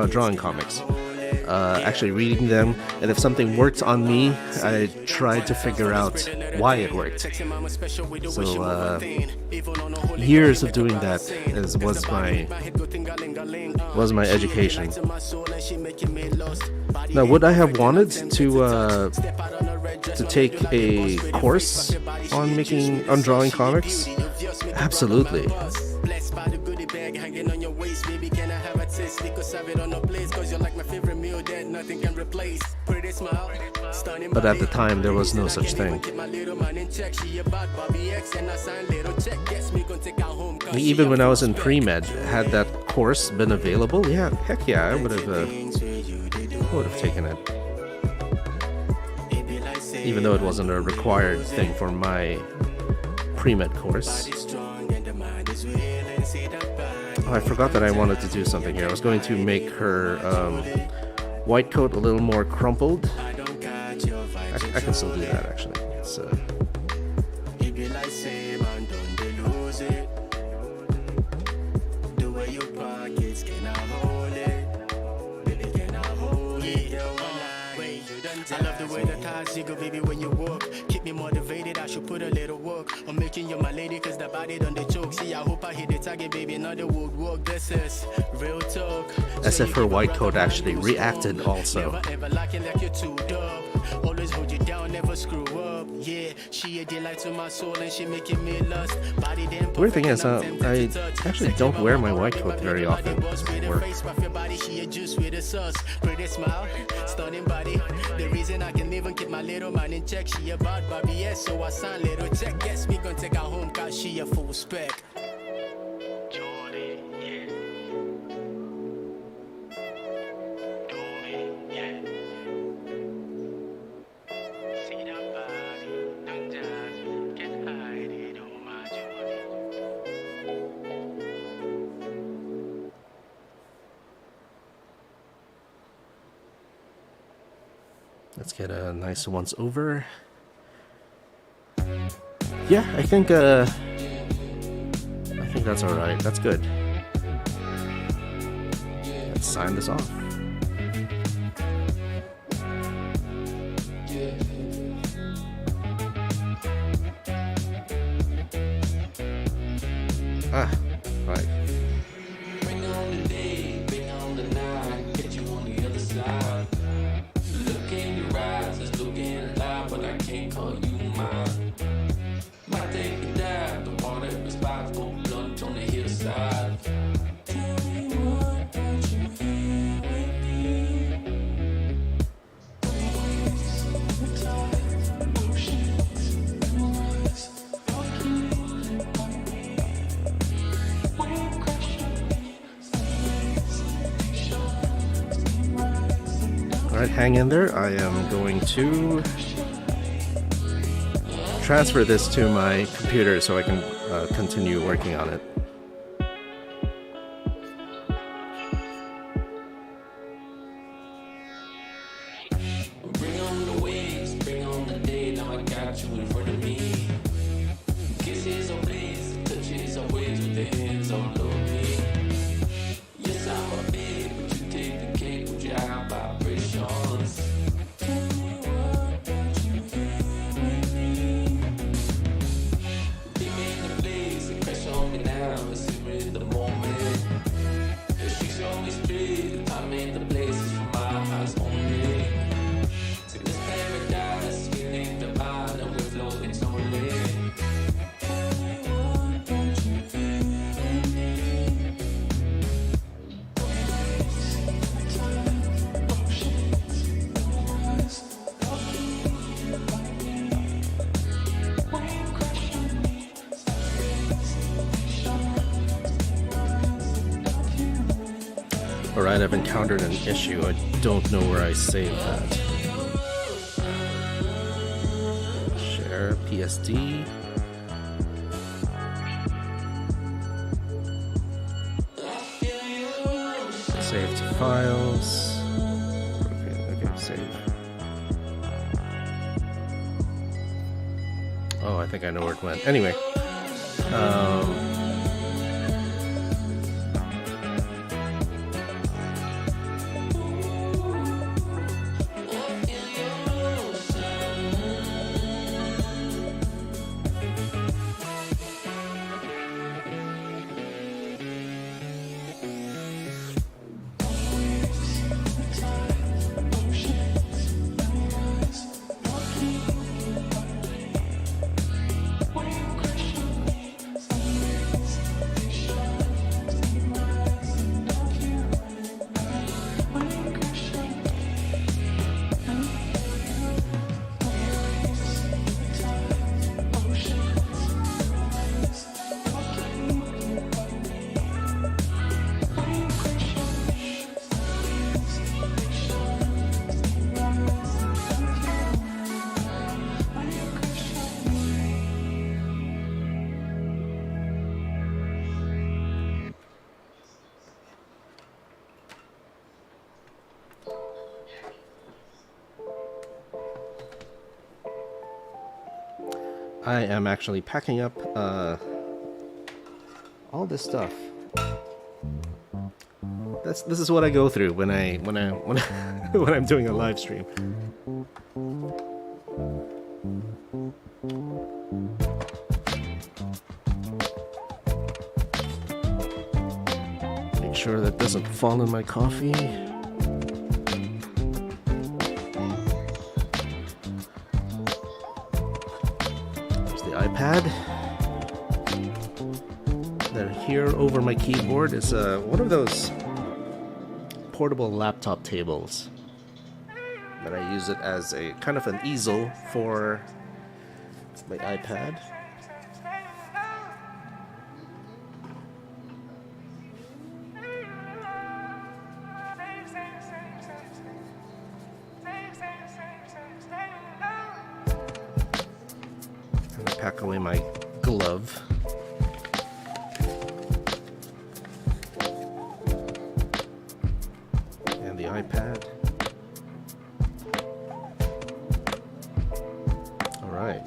drawing comics, actually reading them, and if something worked on me, I tried to figure out why it worked. So years of doing that was my education. Now, would I have wanted to take a course on drawing comics? Absolutely. But at the time, there was no such thing. Even when I was in pre-med, had that course been available, yeah, heck yeah, I would have taken it. Even though it wasn't a required thing for my pre-med course. Oh, I forgot that I wanted to do something here. I was going to make her white coat a little more crumpled. I can still do that, actually. It's, I love the way the thighs jiggle, baby, when you walk. Keep me motivated, I should put a little work. I'm making you my lady, cause the body done the choke. See, I hope I hit the target, baby, another would work. This is real talk. as if her white coat actually reacted also. Never ever locking like you're too dumb. Always hold you down, never screw up. Yeah, she a delight to my soul and she making me lust. Body damn Weird thing is, I actually don't wear my white coat very often at work. She a juice with a sauce. Pretty smile, stunning body. The reason I can even keep my little man in check. She about Bobby, yes, so I sign little check. Guess me gonna take her home cause she a full spec. Let's get a nice once over. Yeah, I think that's all right. That's good. Let's sign this off. Ah, right. Bring on the day, bring on the night, get you on the other side. Look in your eyes, it's looking alive, but I can't call you mine. Might take a dive, the water is by full blunt on the hillside. Tell me what brought you here with me. Alright, hang in there. I am going to transfer this to my computer so I can continue working on it. Bring on the waves, bring on the day, now I got you in front of me. Kisses or bliss, touches or waves with the hands all over me. Yes, I'm a babe, but you take the cake with your high vibration. Alright, I've encountered an issue. I don't know where I saved that. Share PSD. Save to files. Okay, save. Oh, I think I know where it went. Anyway. I am actually packing up all this stuff. This is what I go through when when I'm doing a live stream. Make sure that doesn't fall in my coffee. iPad. Then here over my keyboard is one of those portable laptop tables that I use it as a kind of an easel for my iPad. Pack away my glove. And the iPad. All right.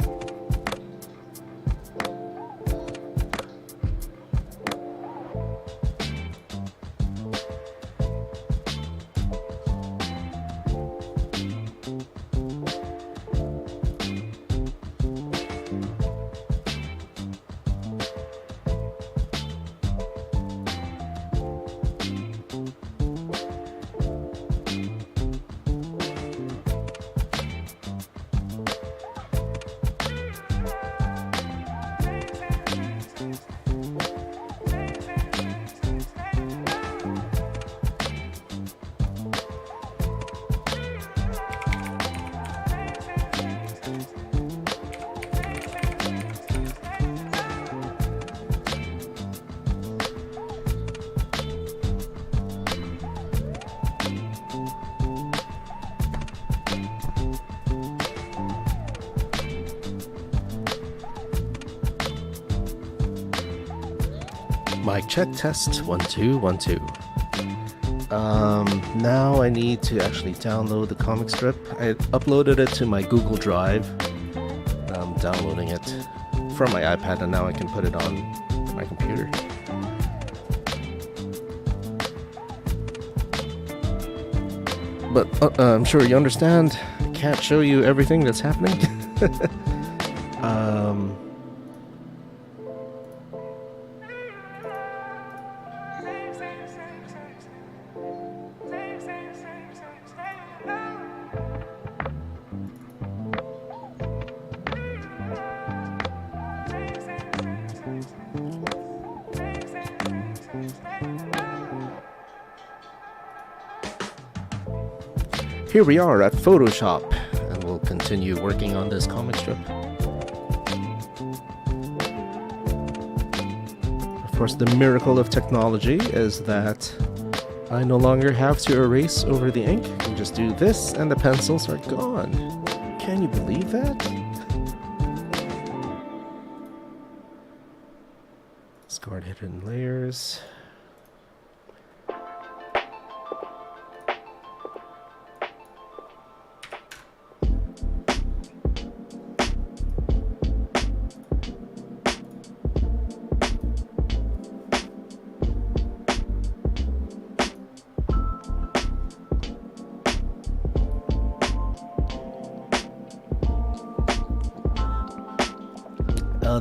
Mic check test 1 2 1 2. Now I need to actually download the comic strip. I uploaded it to my Google Drive. I'm downloading it from my iPad, and now I can put it on my computer. But I'm sure you understand. I can't show you everything that's happening. Here we are at Photoshop, and we'll continue working on this comic strip. Of course, the miracle of technology is that I no longer have to erase over the ink. I can just do this and the pencils are gone. Can you believe that? Discard hidden layers.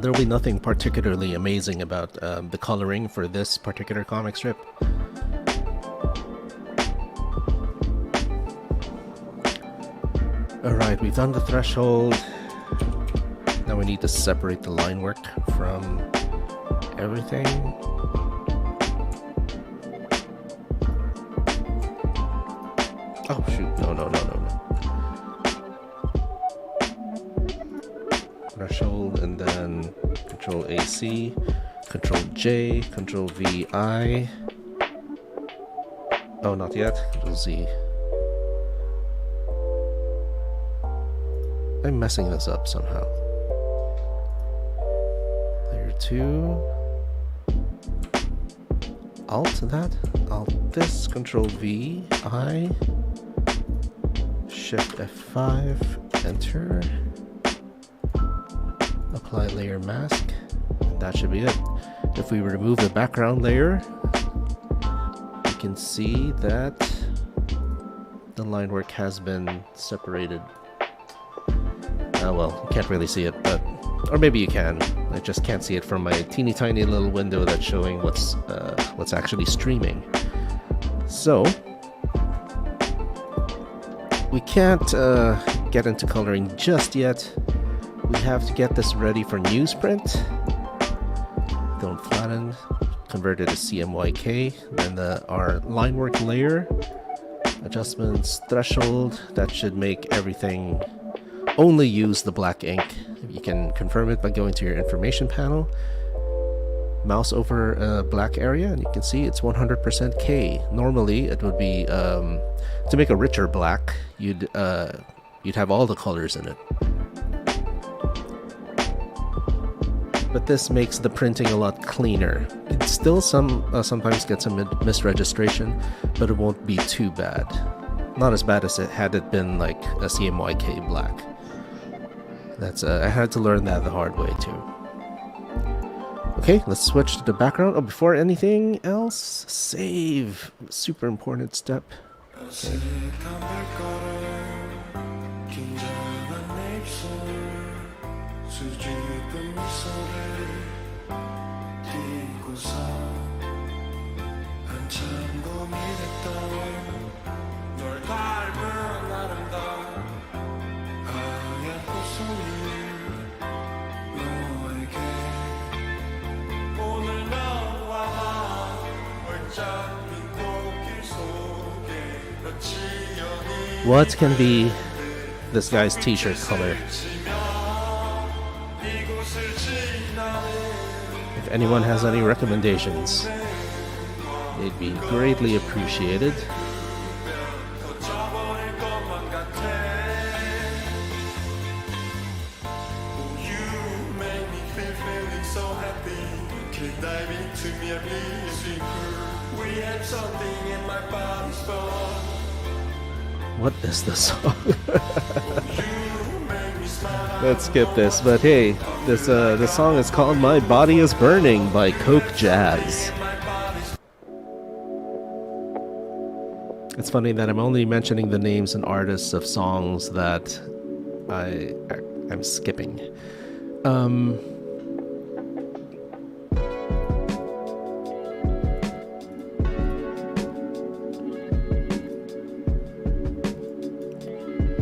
There'll be nothing particularly amazing about the coloring for this particular comic strip. Alright, we've done the threshold. Now we need to separate the line work from everything. Oh shoot, no. Threshold and then Control AC, Control J, Control V, I. Oh, not yet. Control Z. I'm messing this up somehow. Layer 2. Alt that. Alt this. Control V, I. Shift F5. Enter. Apply layer mask, and that should be it. If we remove the background layer, you can see that the line work has been separated. Well, you can't really see it, but or maybe you can. I just can't see it from my teeny tiny little window that's showing what's actually streaming. So we can't get into coloring just yet. We have to get this ready for newsprint. Don't flatten. Convert it to CMYK. Then our line work layer. Adjustments, threshold. That should make everything only use the black ink. You can confirm it by going to your information panel. Mouse over a black area and you can see it's 100% K. Normally it would be, to make a richer black, you'd have all the colors in it. But this makes the printing a lot cleaner. It still sometimes gets a misregistration, but it won't be too bad. Not as bad as it had it been like a CMYK black. That's I had to learn that the hard way too. Okay, let's switch to the background. Oh, before anything else, save. Super important step. Okay. What can be this guy's t-shirt color? If anyone has any recommendations, they'd be greatly appreciated. What is the song? Let's skip this. But hey, this song is called "My Body Is Burning" by Coke Jazz. It's funny that I'm only mentioning the names and artists of songs that I'm skipping.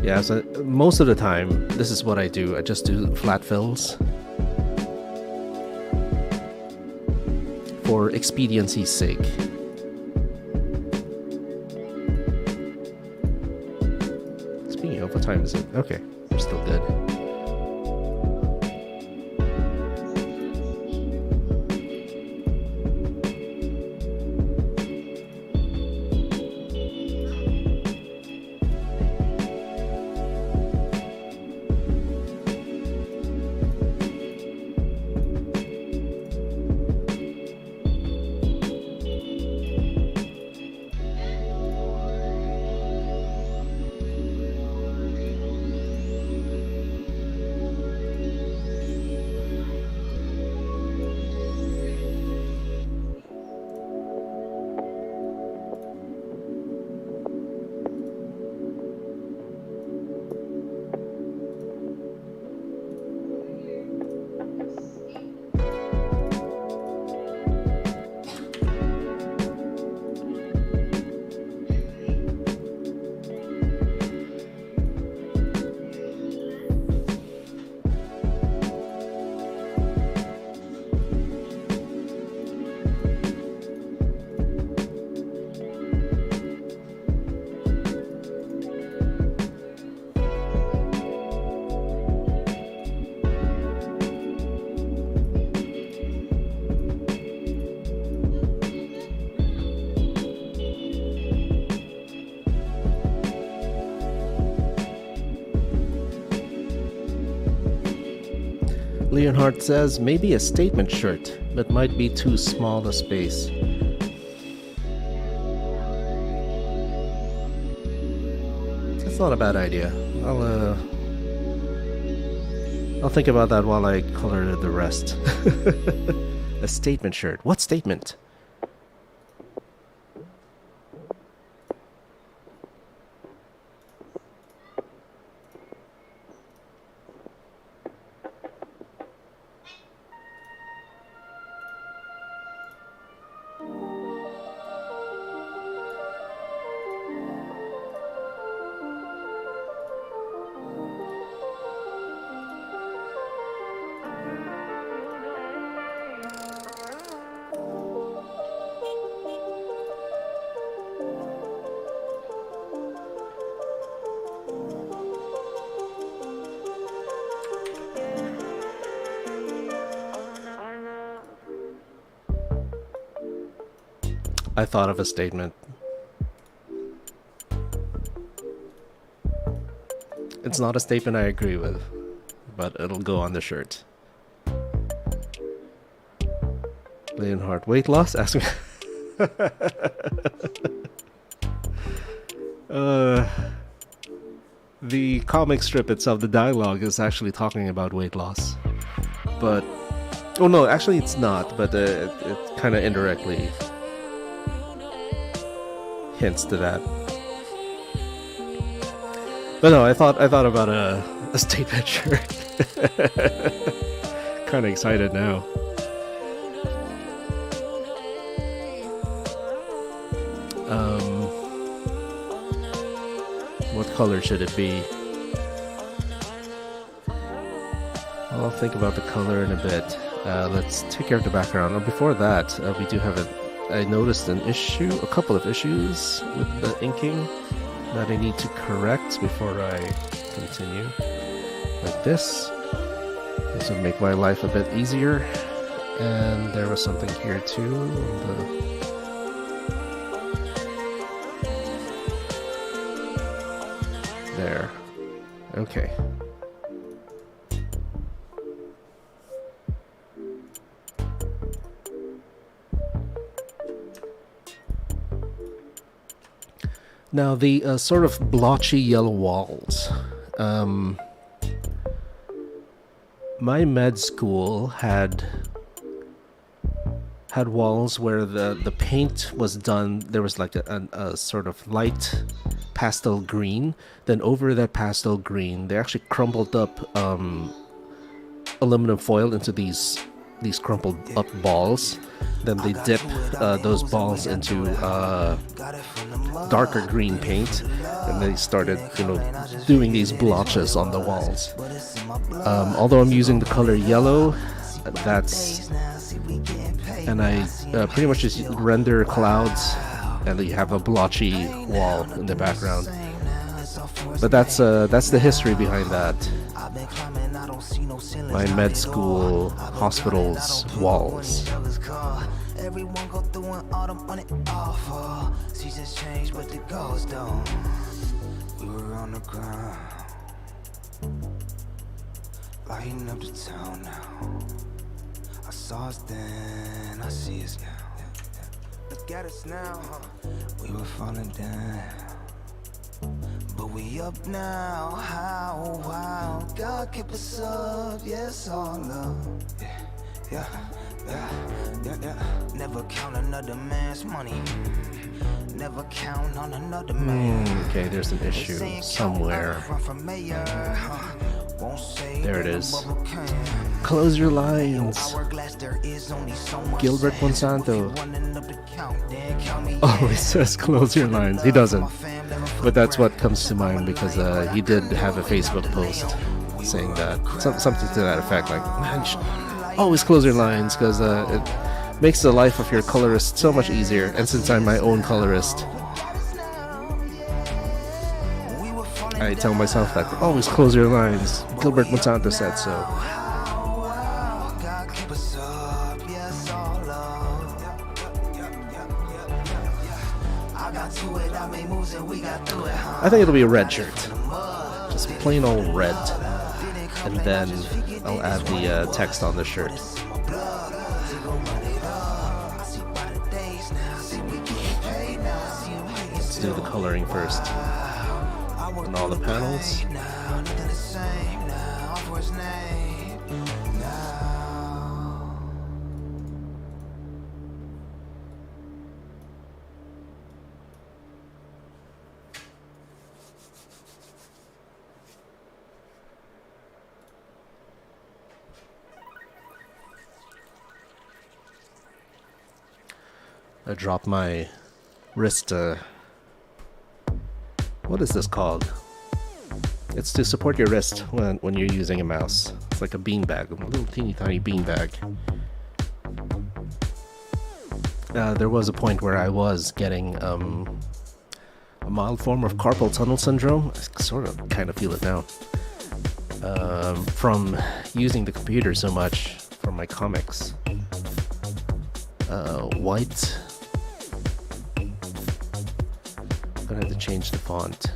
Yeah, so most of the time, this is what I do. I just do flat fills for expediency's sake. Speaking of, what time is it? Okay, we're still good. Leonhardt says, maybe a statement shirt, but might be too small a space. That's not a bad idea. I'll think about that while I color the rest. A statement shirt. What statement? I thought of a statement. It's not a statement I agree with, but it'll go on the shirt. Leonhardt, weight loss? Ask me. The comic strip itself, the dialogue is actually talking about weight loss. But, oh no, actually it's not, but it kind of indirectly hints to that. But no, I thought about a statement shirt. Kind of excited now. What color should it be? I'll think about the color in a bit. Let's take care of the background. Oh, before that, we do have I noticed a couple of issues with the inking that I need to correct before I continue. Like this. This would make my life a bit easier. And there was something here too. There. Okay. Now the sort of blotchy yellow walls. My med school had walls where the paint was done. There was like a sort of light pastel green. Then over that pastel green, they actually crumpled up aluminum foil into these crumpled up balls. Then they dip those balls into darker green paint, and they started, doing these blotches on the walls. Although I'm using the color yellow, and I pretty much just render clouds, and you have a blotchy wall in the background. But that's the history behind that. My med school hospital's walls. Everyone go through an autumn on it awful. Seasons change, but the goals don't. We were on the ground, lighting up the town now. I saw us then, I see us now. Look at us now, huh? We were falling down, but we up now. How wow, God kept us up, yes, all love. Yeah. Never count another man's money. Never count on another man. Okay, there's an issue somewhere. There it is. Close your lines. Gilbert Monsanto always says close your lines. He doesn't. But that's what comes to mind because he did have a Facebook post saying that. Something to that effect, like, man, always close your lines because it makes the life of your colorist so much easier. And since I'm my own colorist, I tell myself that always close your lines. Gilbert Monsanto said so. I think it'll be a red shirt, just plain old red. and then I'll add the text on the shirt. Let's do the coloring first on all the panels. I dropped my wrist. What is this called? It's to support your wrist when you're using a mouse. It's like a beanbag, a little teeny tiny beanbag. There was a point where I was getting a mild form of carpal tunnel syndrome. I sort of kind of feel it now. From using the computer so much for my comics. White. I'm gonna have to change the font.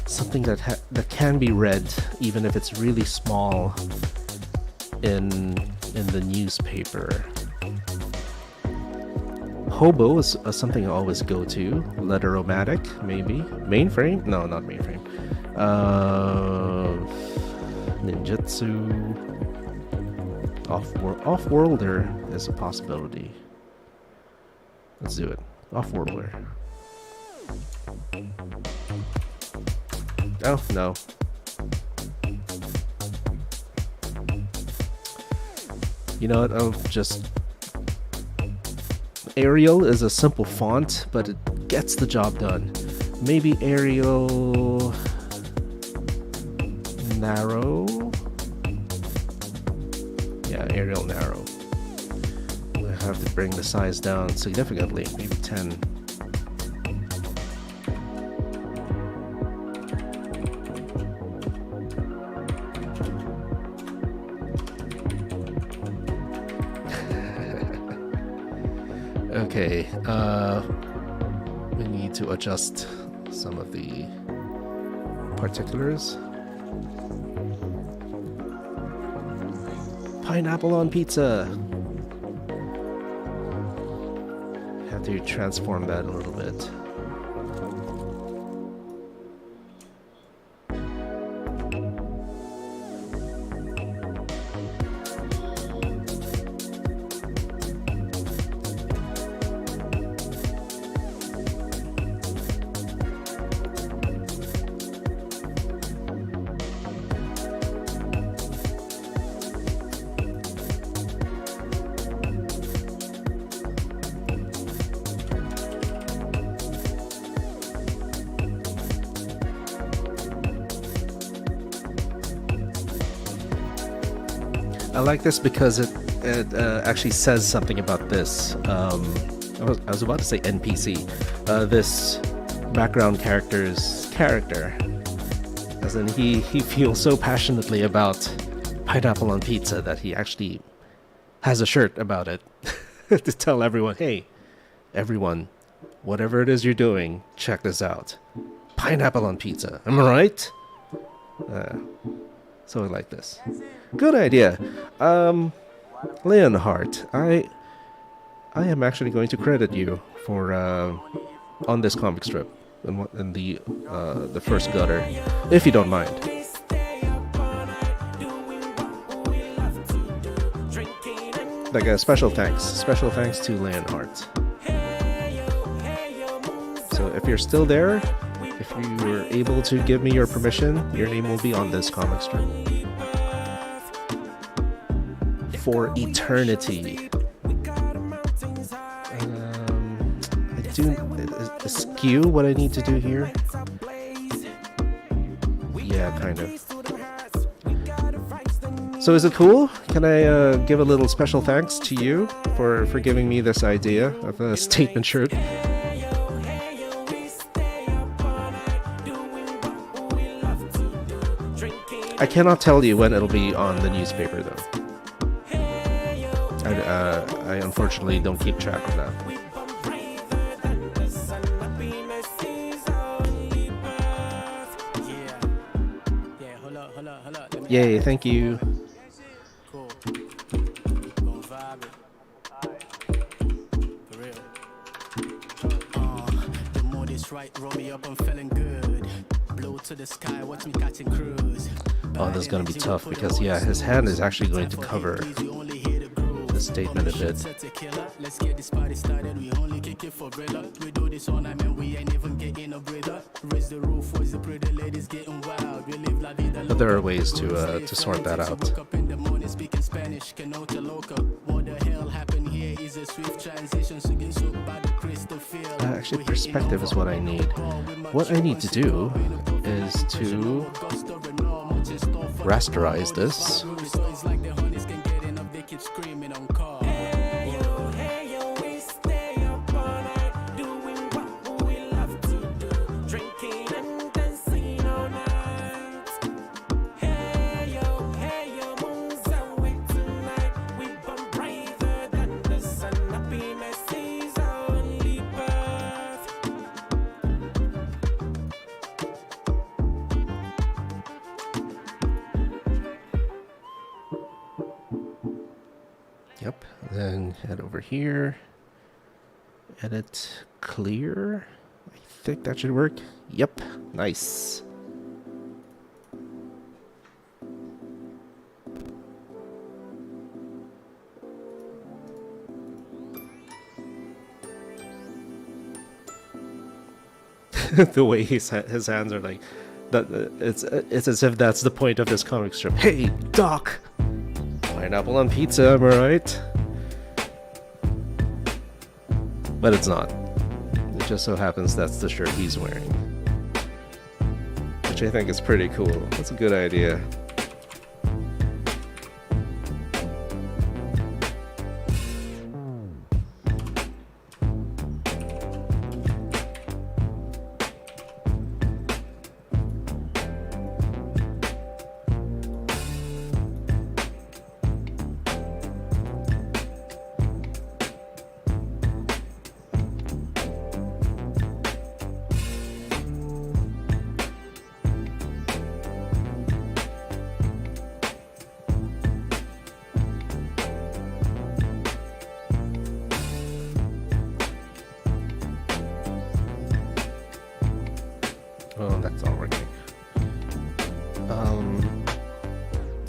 Something that can be read, even if it's really small, in the newspaper. Hobo is something I always go to. Letteromatic, maybe. Mainframe? No, not mainframe. Ninjutsu. Off-worlder is a possibility. Let's do it. Off-worlder. Oh, no. You know what? I'll just... Arial is a simple font, but it gets the job done. Maybe Arial... Narrow? Yeah, Arial narrow. I have to bring the size down significantly, maybe 10. Okay, we need to adjust some of the particulars. Pineapple on pizza! Have to transform that a little bit. I like this because it actually says something about this. I was about to say NPC. This background character's character. As in, he feels so passionately about pineapple on pizza that he actually has a shirt about it to tell everyone, hey, everyone, whatever it is you're doing, check this out. Pineapple on pizza. Am I right? So I like this. Good idea. Leonhardt, I am actually going to credit you for on this comic strip in the first gutter, if you don't mind. Like a special thanks to Leonhardt. So if you're still there, if you were able to give me your permission, your name will be on this comic strip. For eternity. I do eschew what I need to do here. Yeah, kind of. So is it cool? Can I give a little special thanks to you for giving me this idea of a statement shirt? I cannot tell you when it'll be on the newspaper though. I unfortunately don't keep track of that. Yeah, hold up. Let me Yay, thank you. Cool. Gonna vibe it. For real. The mood is right, roll me up, I'm feeling good. Blow to the sky, watch me catching cruise. Oh, this is gonna be tough because yeah, his hand is actually going to cover the statement a bit. Let's get this party started. We only kick it for Villa. We do this all night, man. We ain't even getting a breather. Raise the roof, was the pretty ladies getting wild. We live la vida. But there are ways to sort that out. Wake up in the morning speaking Spanish, que no te loca. What the hell happened here is a swift transition. So get so by the crystal field. Actually, perspective is what I need. What I need to do is to rasterize this. So it's like the honeys can get enough, they keep screaming on call. Hey yo, we stay up all night, doing what we love to do, drinking and dancing all night. Hey yo, moon's away tonight, we burn brighter than the sun, happiness is our only birth. Yep. Then head over here. Edit clear. I think that should work. Yep. Nice. The way his hands are like that. It's as if that's the point of this comic strip. Hey, Doc. Pineapple on pizza, am I right? But it's not. It just so happens that's the shirt he's wearing. Which I think is pretty cool. That's a good idea. Oh, that's not working.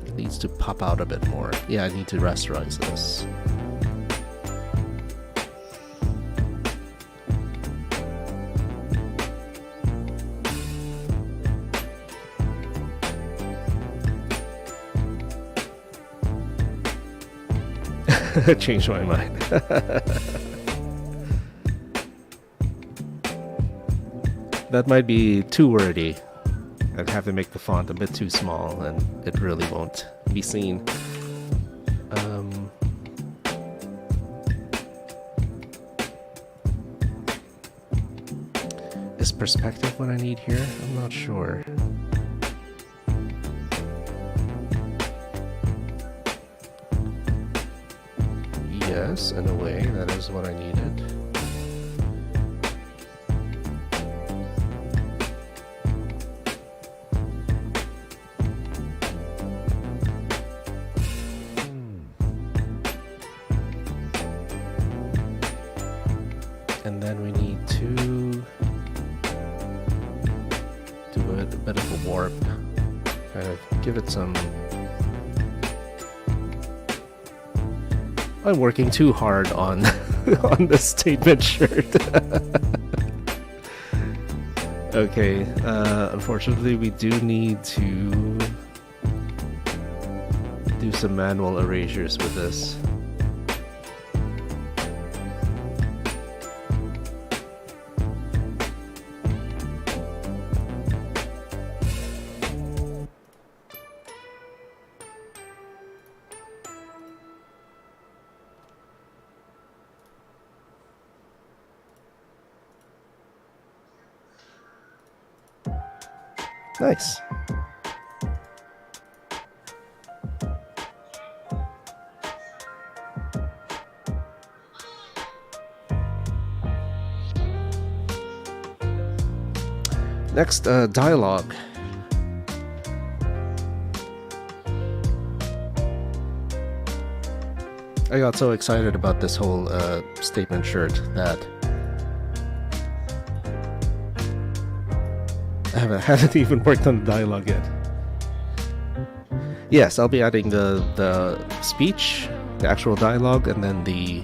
It needs to pop out a bit more. Yeah, I need to rasterize this. Changed my mind. That might be too wordy. I'd have to make the font a bit too small and it really won't be seen. Is perspective what I need here? I'm not sure. Yes, in a way, that is what I needed. And then we need to do a bit of a warp, kind of give it some... I'm working too hard on on the statement shirt. Okay, unfortunately we do need to do some manual erasures with this. Nice. Next, dialogue. I got so excited about this whole statement shirt that I haven't even worked on the dialogue yet. Yes, I'll be adding the speech, the actual dialogue, and then the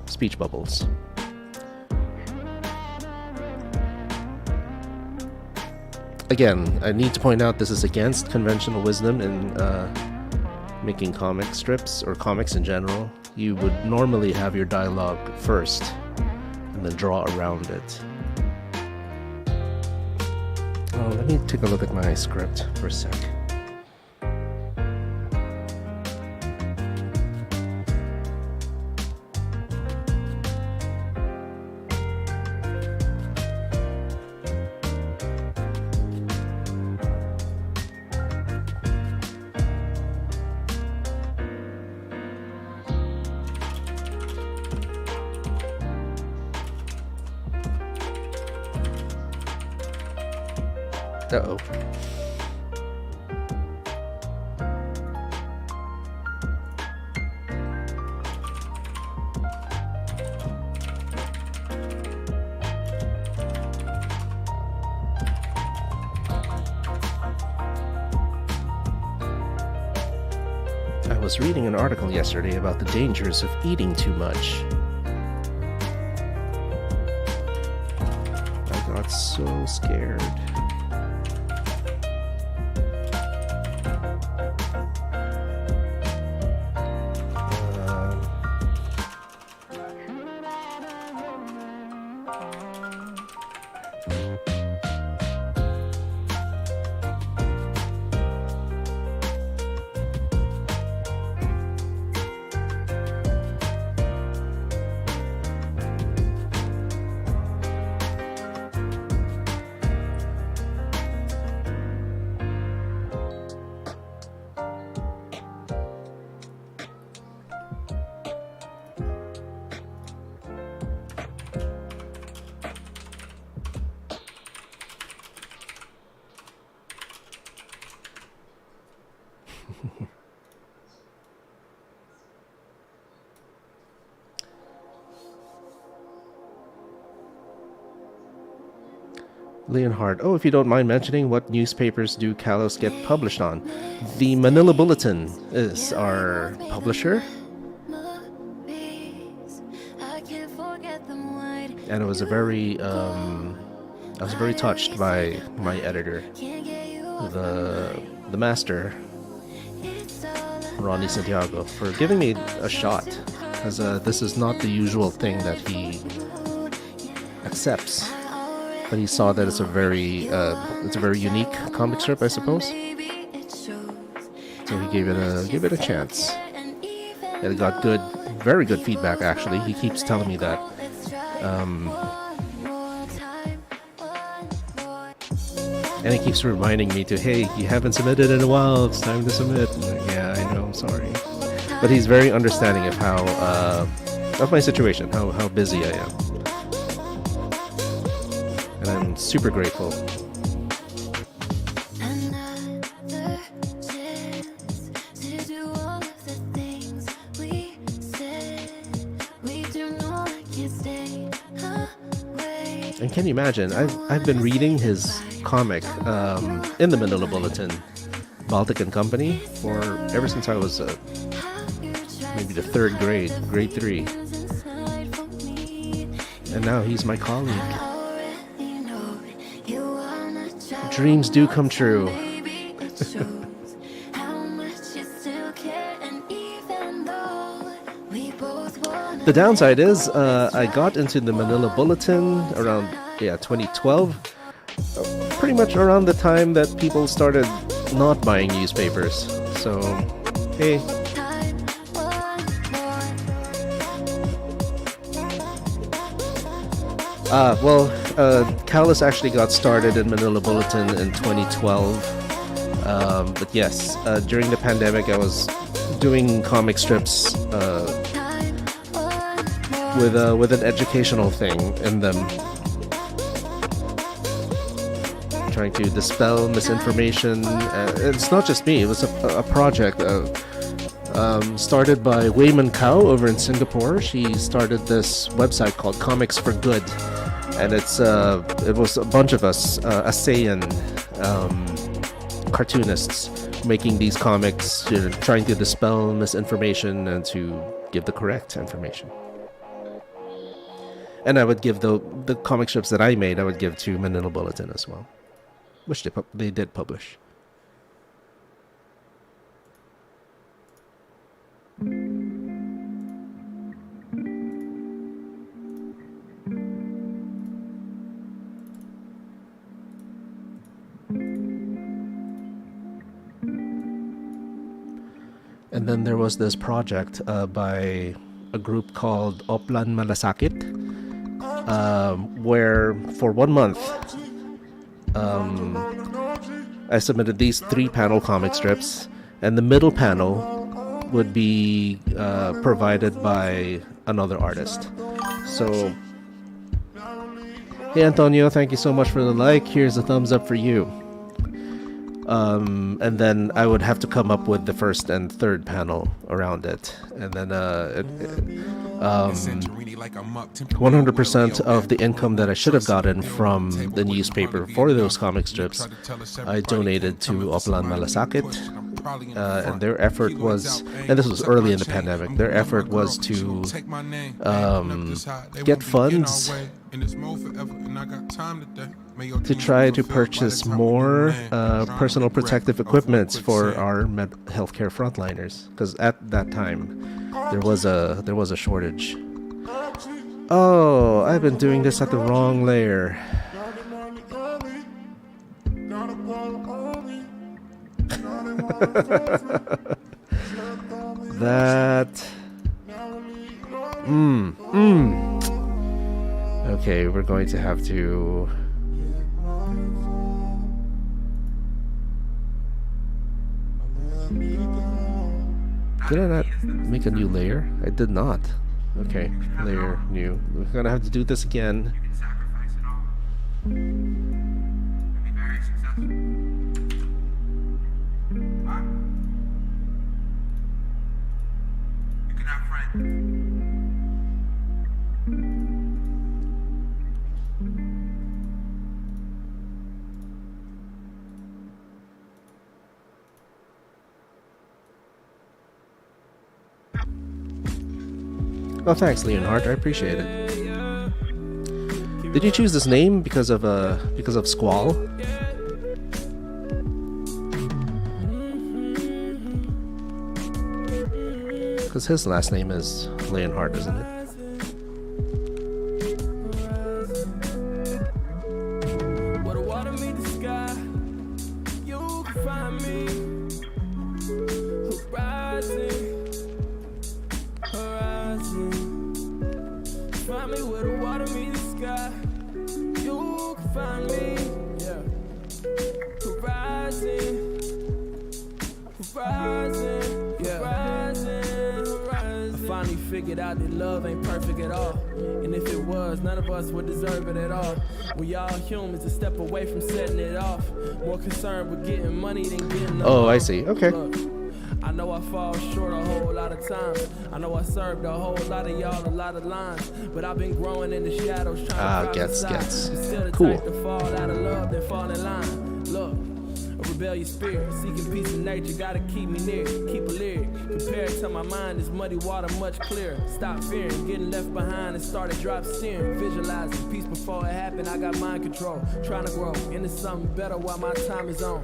speech bubbles. Again, I need to point out this is against conventional wisdom in making comic strips or comics in general. You would normally have your dialogue first and then draw around it. Oh, let me take a look at my script for a sec. Uh-oh. I was reading an article yesterday about the dangers of eating too much. I got so scared. Leonhard, oh, if you don't mind mentioning, what newspapers do Callous get published on? The Manila Bulletin is our publisher. And it was a very, I was very touched by my editor, the master, Ronnie Santiago, for giving me a shot, as this is not the usual thing that he accepts. But he saw that it's a very unique comic strip, I suppose. So he gave it a chance. And it got very good feedback actually. He keeps telling me that. And he keeps reminding me to, hey, you haven't submitted in a while. It's time to submit. Like, yeah, I know. I'm sorry. But he's very understanding of how of my situation, how busy I am. And I'm super grateful. And can you imagine? I've been reading his comic in the Manila Bulletin, Baltic and Company, for ever since I was maybe the third grade, grade 3. And now he's my colleague. Dreams do come true. The downside is I got into the Manila Bulletin around 2012, pretty much around the time that people started not buying newspapers. So, hey. Callous actually got started in Manila Bulletin in 2012. But yes, during the pandemic, I was doing comic strips with an educational thing in them. trying to dispel misinformation. It's not just me. It was a project started by Wayman Kao over in Singapore. She started this website called Comics for Good, and it was a bunch of us, ASEAN cartoonists, making these comics, trying to dispel misinformation and to give the correct information. And I would give the comic strips that I made, I would give to Manila Bulletin as well, which they did publish. And then there was this project by a group called Oplan Malasakit, where for 1 month I submitted these 3-panel comic strips, and the middle panel would be provided by another artist. So, hey Antonio, thank you so much for the like. Here's a thumbs up for you. And then I would have to come up with the first and third panel around it, and then 100% of the income that I should have gotten from the newspaper for those comic strips, I donated to Oplan Malasakit, and their effort was, and this was early in the pandemic, their effort was to get funds to try to purchase more personal protective equipment for our healthcare frontliners, because at that time there was a shortage. Oh, I've been doing this at the wrong layer. That. Okay, we're going to have to. Did I not make a new layer? I did not. Okay, layer new. We're gonna have to do this again. Oh, thanks, Leonhard. I appreciate it. Did you choose this name because of Squall? Because his last name is Leonhard, isn't it? Figured out that love ain't perfect at all, and if it was, none of us would deserve it at all. We all humans, a step away from setting it off. More concerned with getting money than getting Oh, I see. Okay. Look, I know I fall short a whole lot of times. I know I served a whole lot of y'all a lot of lines, but I've been growing in the shadows trying to gets. Still the Cool. type to fall out of love, then fall in line. Look, a rebellious spirit, seeking peace in nature, gotta keep me near, keep a lyric. Compared to my mind, is muddy water much clearer. Stop fearing, getting left behind and started drop steering. Visualizing peace before it happened, I got mind control. Trying to grow into something better while my time is on.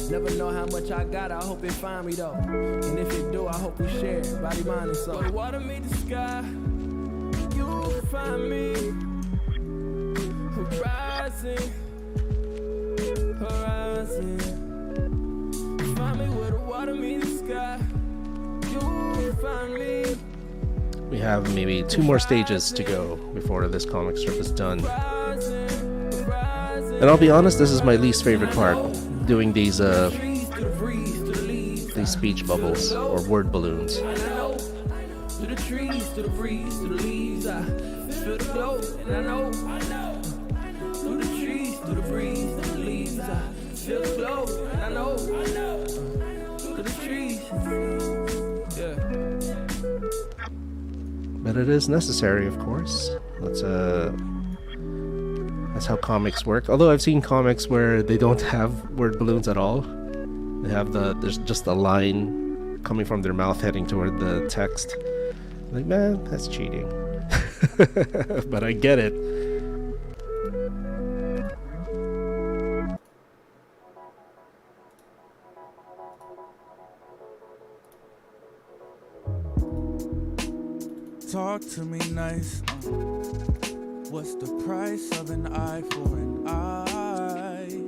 Never know how much I got, I hope it find me though. And if it do, I hope we share it, body, mind, and soul. But the water meet the sky, you'll find me. Horizon, horizon. Find me where the water meet the sky. You'll find me. We have maybe 2 more stages to go before this comic strip is done. And I'll be honest, this is my least favorite part, doing these speech bubbles or word balloons. To the trees, to the breeze, to the leaves, I feel the glow, and I know. Through the trees, to the breeze, to the leaves, I I feel the glow. I know. Look at the trees. Yeah. But it is necessary, of course. That's how comics work. Although I've seen comics where they don't have word balloons at all. They have there's just a line coming from their mouth heading toward the text. Like, man, that's cheating. But I get it. Talk to me nice. What's the price of an eye for an eye?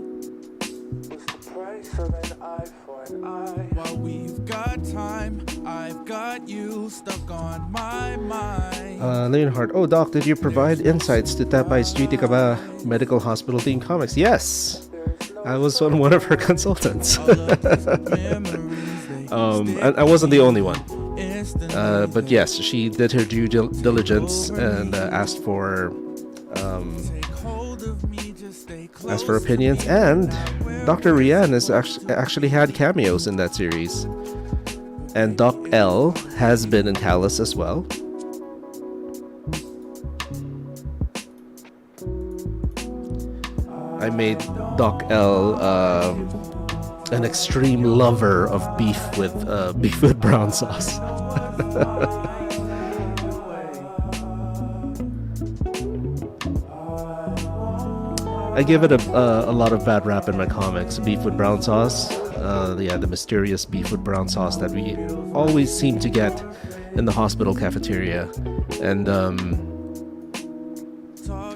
What's the price of an eye for an eye? While we've got time, I've got you stuck on my mind. Leonhard, oh doc, did you provide insights to Tapai's Duty Ka Ba medical hospital team comics? Yes! I was one of her consultants. I wasn't the only one. But yes, she did her due diligence and asked for opinions, and Dr. Rian has actually had cameos in that series, and Doc L has been in Callous as well. I made Doc L an extreme lover of beef with brown sauce. I give it a lot of bad rap in my comics. Beef with brown sauce. The mysterious beef with brown sauce that we always seem to get in the hospital cafeteria. And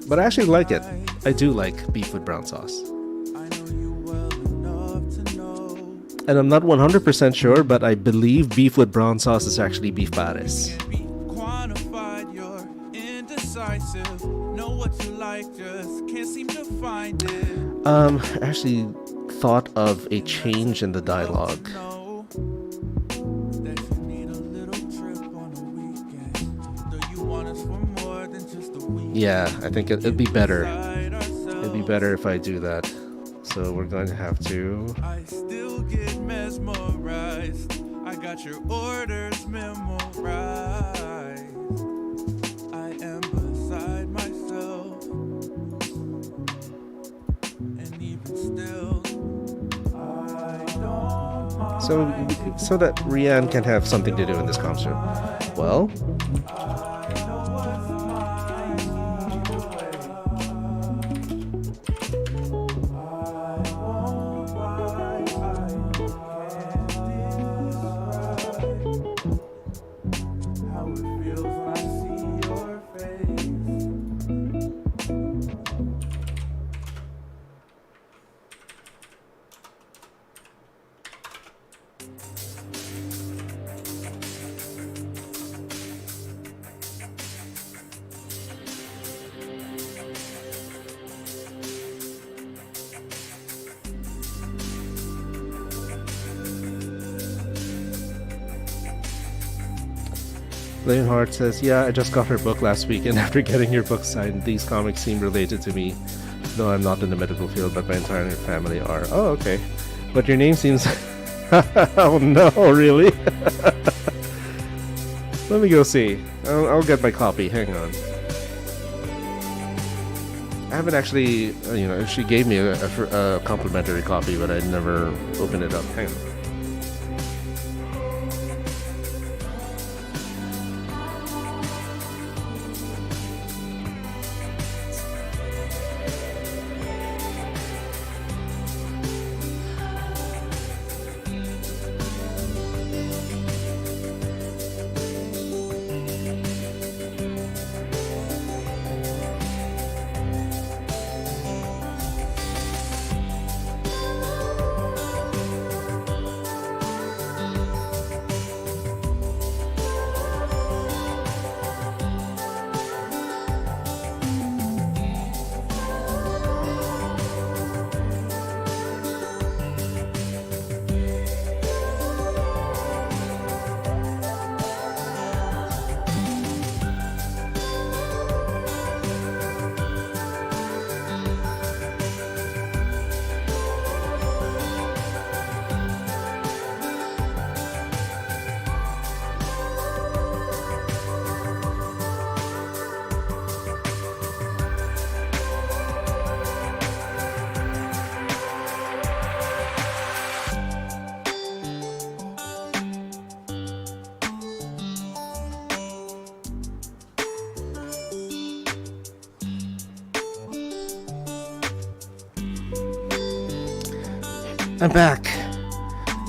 but I actually like it. I do like beef with brown sauce. And I'm not 100% sure, but I believe beef with brown sauce is actually beef pares. I actually thought of a change in the dialogue. Yeah, I think it'd be better. It'd be better if I do that. So we're going to have to... I still get mesmerized. I got your orders memorized. I am beside myself. And even still, I don't mind. So that Rian can have something to do in this concert. Well... Leonhard says, yeah, I just got her book last week, and after getting your book signed, these comics seem related to me. Though I'm not in the medical field, but my entire family are. Oh, okay. But your name seems... Oh no, really? Let me go see. I'll get my copy. Hang on. I haven't actually... she gave me a complimentary copy, but I never opened it up. Hang on. I'm back.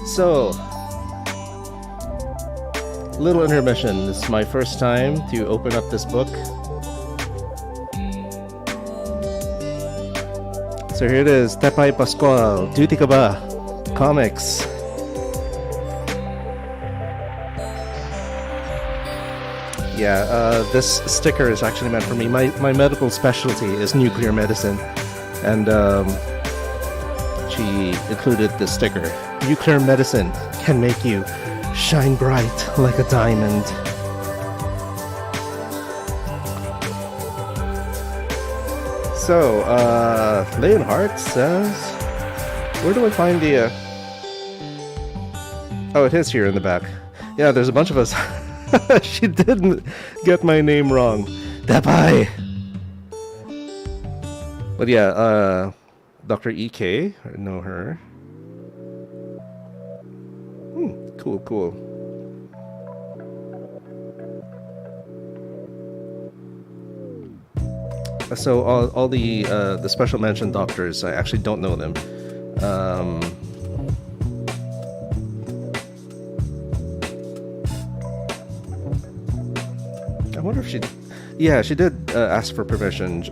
So, little intermission. This is my first time to open up this book. So here it is, Tepay Pascual, Duty Ka Ba? Comics. Yeah, this sticker is actually meant for me. My medical specialty is nuclear medicine, and she included this sticker. Nuclear medicine can make you shine bright like a diamond. So, Leonhardt says, where do I find the, Oh, it is here in the back. Yeah, there's a bunch of us. She didn't get my name wrong. Dapai! But yeah, Dr. EK, I know her. Cool. So all the special mention doctors, I actually don't know them. I wonder if she did ask for permission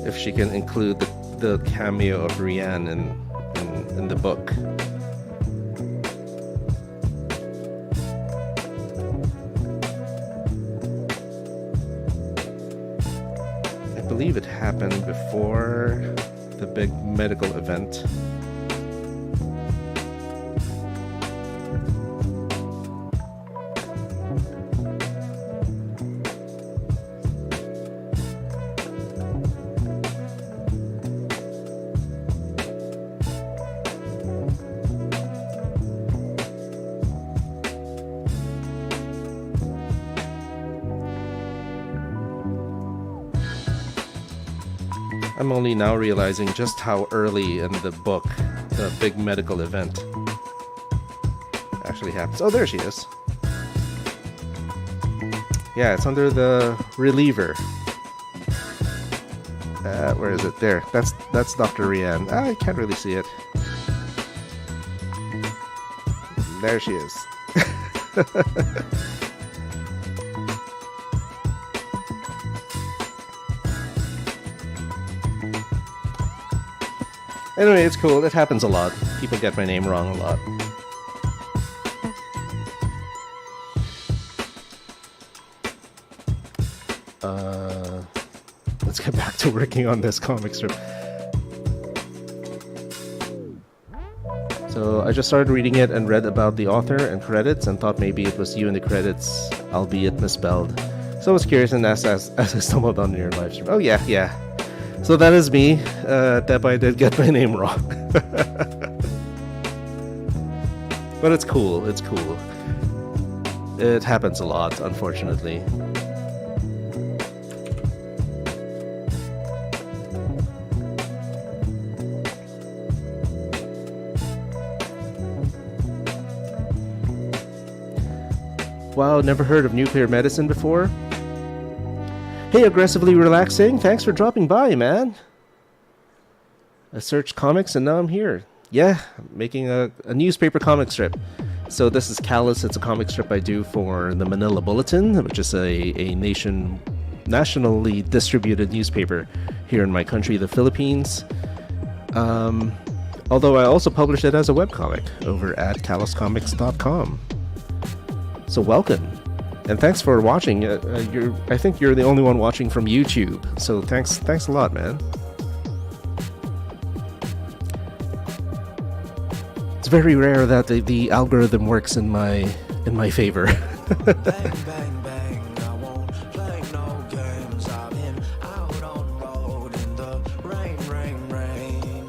if she can include the cameo of Rianne in the book. I believe it happened before the big medical event. I'm only now realizing just how early in the book the big medical event actually happens. Oh, there she is. Yeah, it's under the reliever. Where is it? There. That's Dr. Rianne. I can't really see it. There she is. Anyway, it's cool. It happens a lot. People get my name wrong a lot. Let's get back to working on this comic strip. So I just started reading it and read about the author and credits and thought maybe it was you in the credits, albeit misspelled. So I was curious and asked as I stumbled on your live stream. Oh yeah. So that is me. Tepai did get my name wrong. But it's cool. It happens a lot, unfortunately. Wow, never heard of nuclear medicine before? Hey, aggressively relaxing. Thanks for dropping by, man. I searched comics and now I'm here. Yeah, making a newspaper comic strip. So this is Callous. It's a comic strip I do for the Manila Bulletin, which is a nationally distributed newspaper here in my country, the Philippines. Although I also publish it as a webcomic over at callouscomics.com. So welcome. And thanks for watching. I think you're the only one watching from YouTube. So thanks a lot, man. It's very rare that the algorithm works in my favor. Bang, bang, bang, I won't play no games. I've been out on the road in the rain, rain, rain.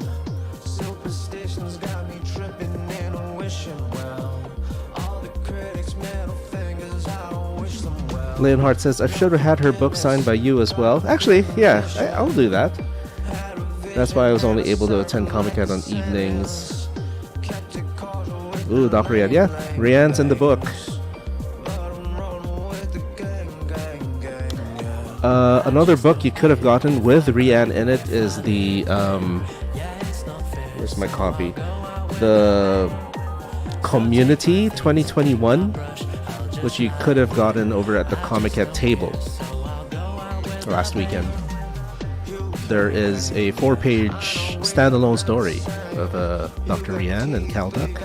Superstitions got me tripping and wishing well. All the critics middle fingers, I don't wish them well. Leonhardt says, I should have had her book signed by you as well. Actually, yeah, I'll do that. That's why I was only able to attend Comic-Con on evenings. Ooh, Doc Rianne. Yeah, Rianne's in the book. Another book you could have gotten with Rianne in it is the Here's my copy. The Community 2021, which you could have gotten over at the Comic at Table last weekend. There is a 4-page standalone story of Dr. Rian and Calduck.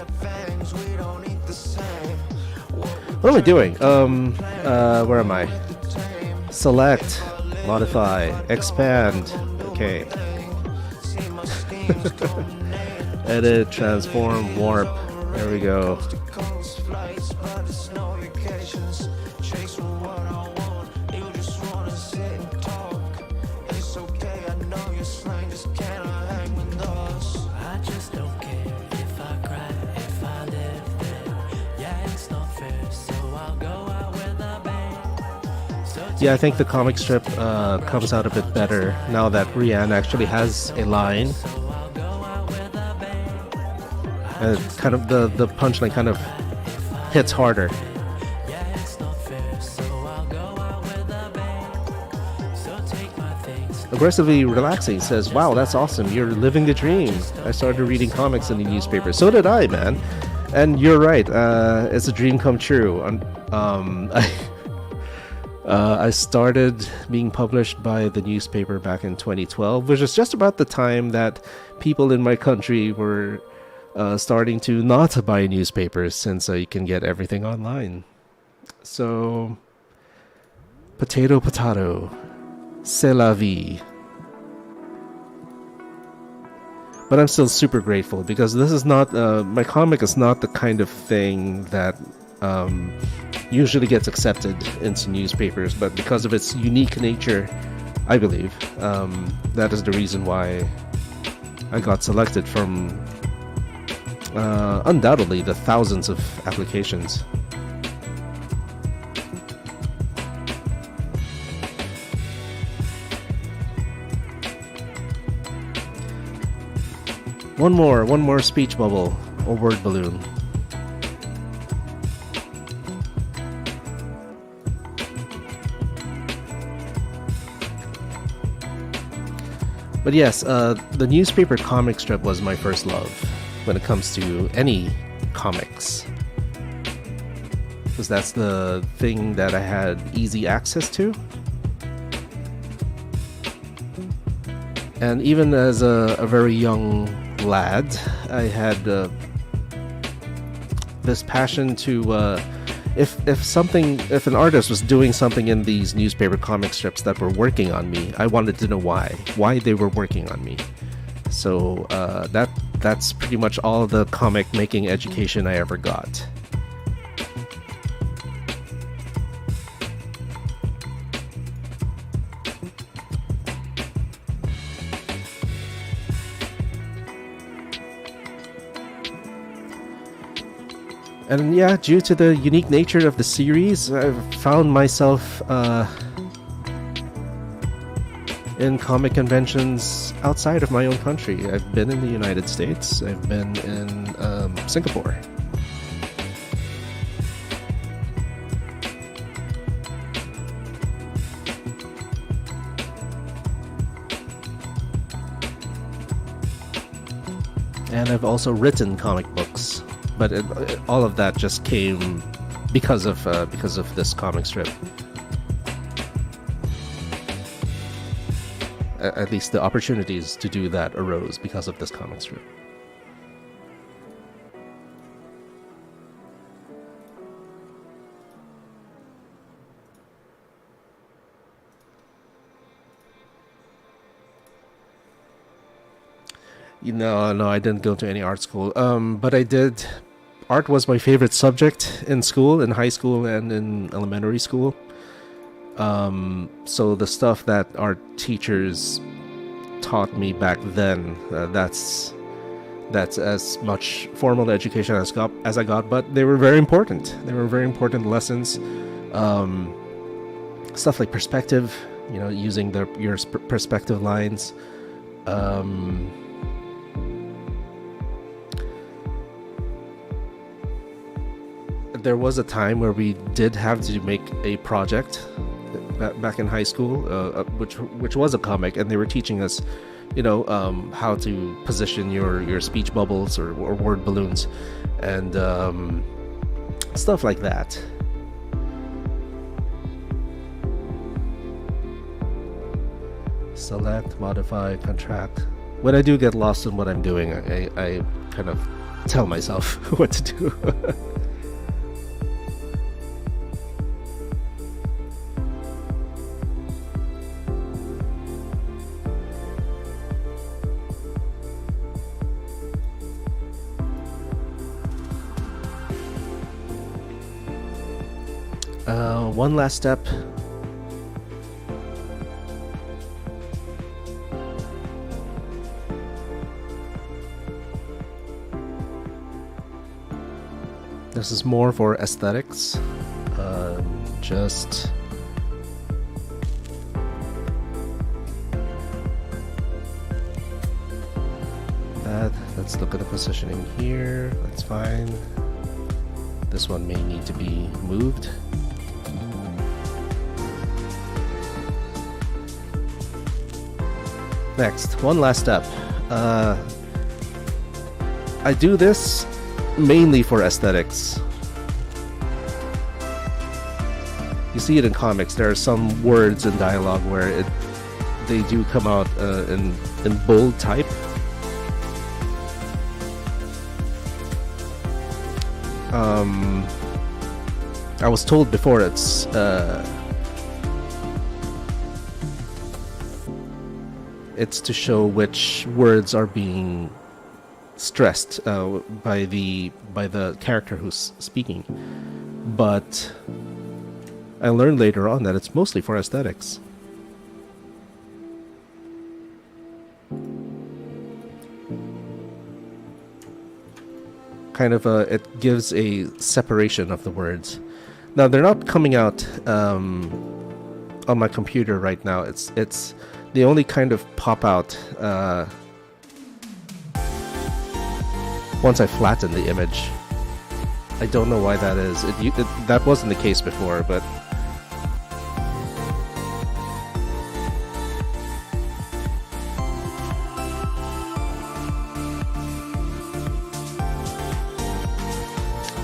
What am I doing? Where am I? Select, modify, expand. Okay. Edit, transform, warp. There we go. Yeah, I think the comic strip comes out a bit better now that Rian actually has a line. And kind of the punchline kind of hits harder. Aggressively Relaxing says, wow, that's awesome. You're living the dream. I started reading comics in the newspaper. So did I, man. And you're right. It's a dream come true. I started being published by the newspaper back in 2012, which is just about the time that people in my country were starting to not buy newspapers since you can get everything online. So, potato, c'est la vie. But I'm still super grateful because this is not, my comic is not the kind of thing that usually gets accepted into newspapers, but because of its unique nature, I believe, that is the reason why I got selected from undoubtedly the thousands of applications. One more speech bubble or word balloon. But yes, the newspaper comic strip was my first love when it comes to any comics. Because that's the thing that I had easy access to. And even as a very young lad, I had this passion to if an artist was doing something in these newspaper comic strips that were working on me, I wanted to know why they were working on me. So that's pretty much all the comic making education I ever got. And yeah, due to the unique nature of the series, I've found myself in comic conventions outside of my own country. I've been in the United States. I've been in Singapore. And I've also written comic books. But all of that just came because of this comic strip. At least the opportunities to do that arose because of this comic strip. No, I didn't go to any art school. But I did. Art was my favorite subject in school, in high school and in elementary school. So the stuff that our teachers taught me back then, that's as much formal education as I got, but they were very important. They were very important lessons. Stuff like perspective, using your perspective lines. There was a time where we did have to make a project back in high school, which was a comic, and they were teaching us you know, how to position your speech bubbles or word balloons, and stuff like that. Select, modify, contract. When I do get lost in what I'm doing, I kind of tell myself what to do. One last step. This is more for aesthetics. Just that. Let's look at the positioning here. That's fine. This one may need to be moved. Next, one last step. I do this mainly for aesthetics. You see it in comics. There are some words in dialogue where they do come out in bold type. I was told before it's to show which words are being stressed by the character who's speaking, but I learned later on that it's mostly for aesthetics. Kind of it gives a separation of the words. Now they're not coming out on my computer right now. It's they only kind of pop out once I flatten the image. I don't know why that is. That wasn't the case before, but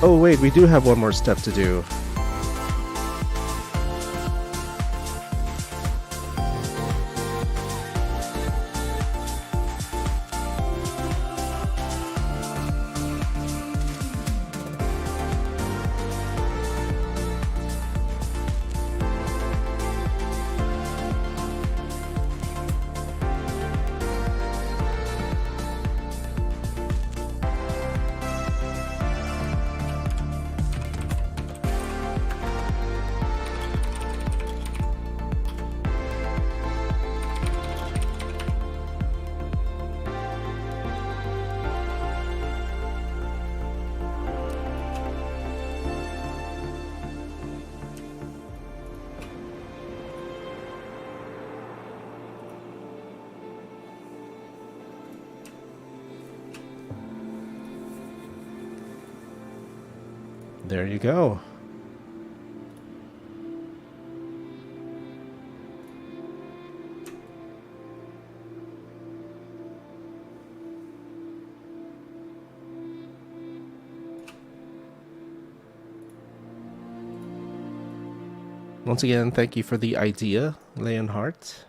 oh wait, we do have one more step to do. There you go. Once again, thank you for the idea, Leonhardt.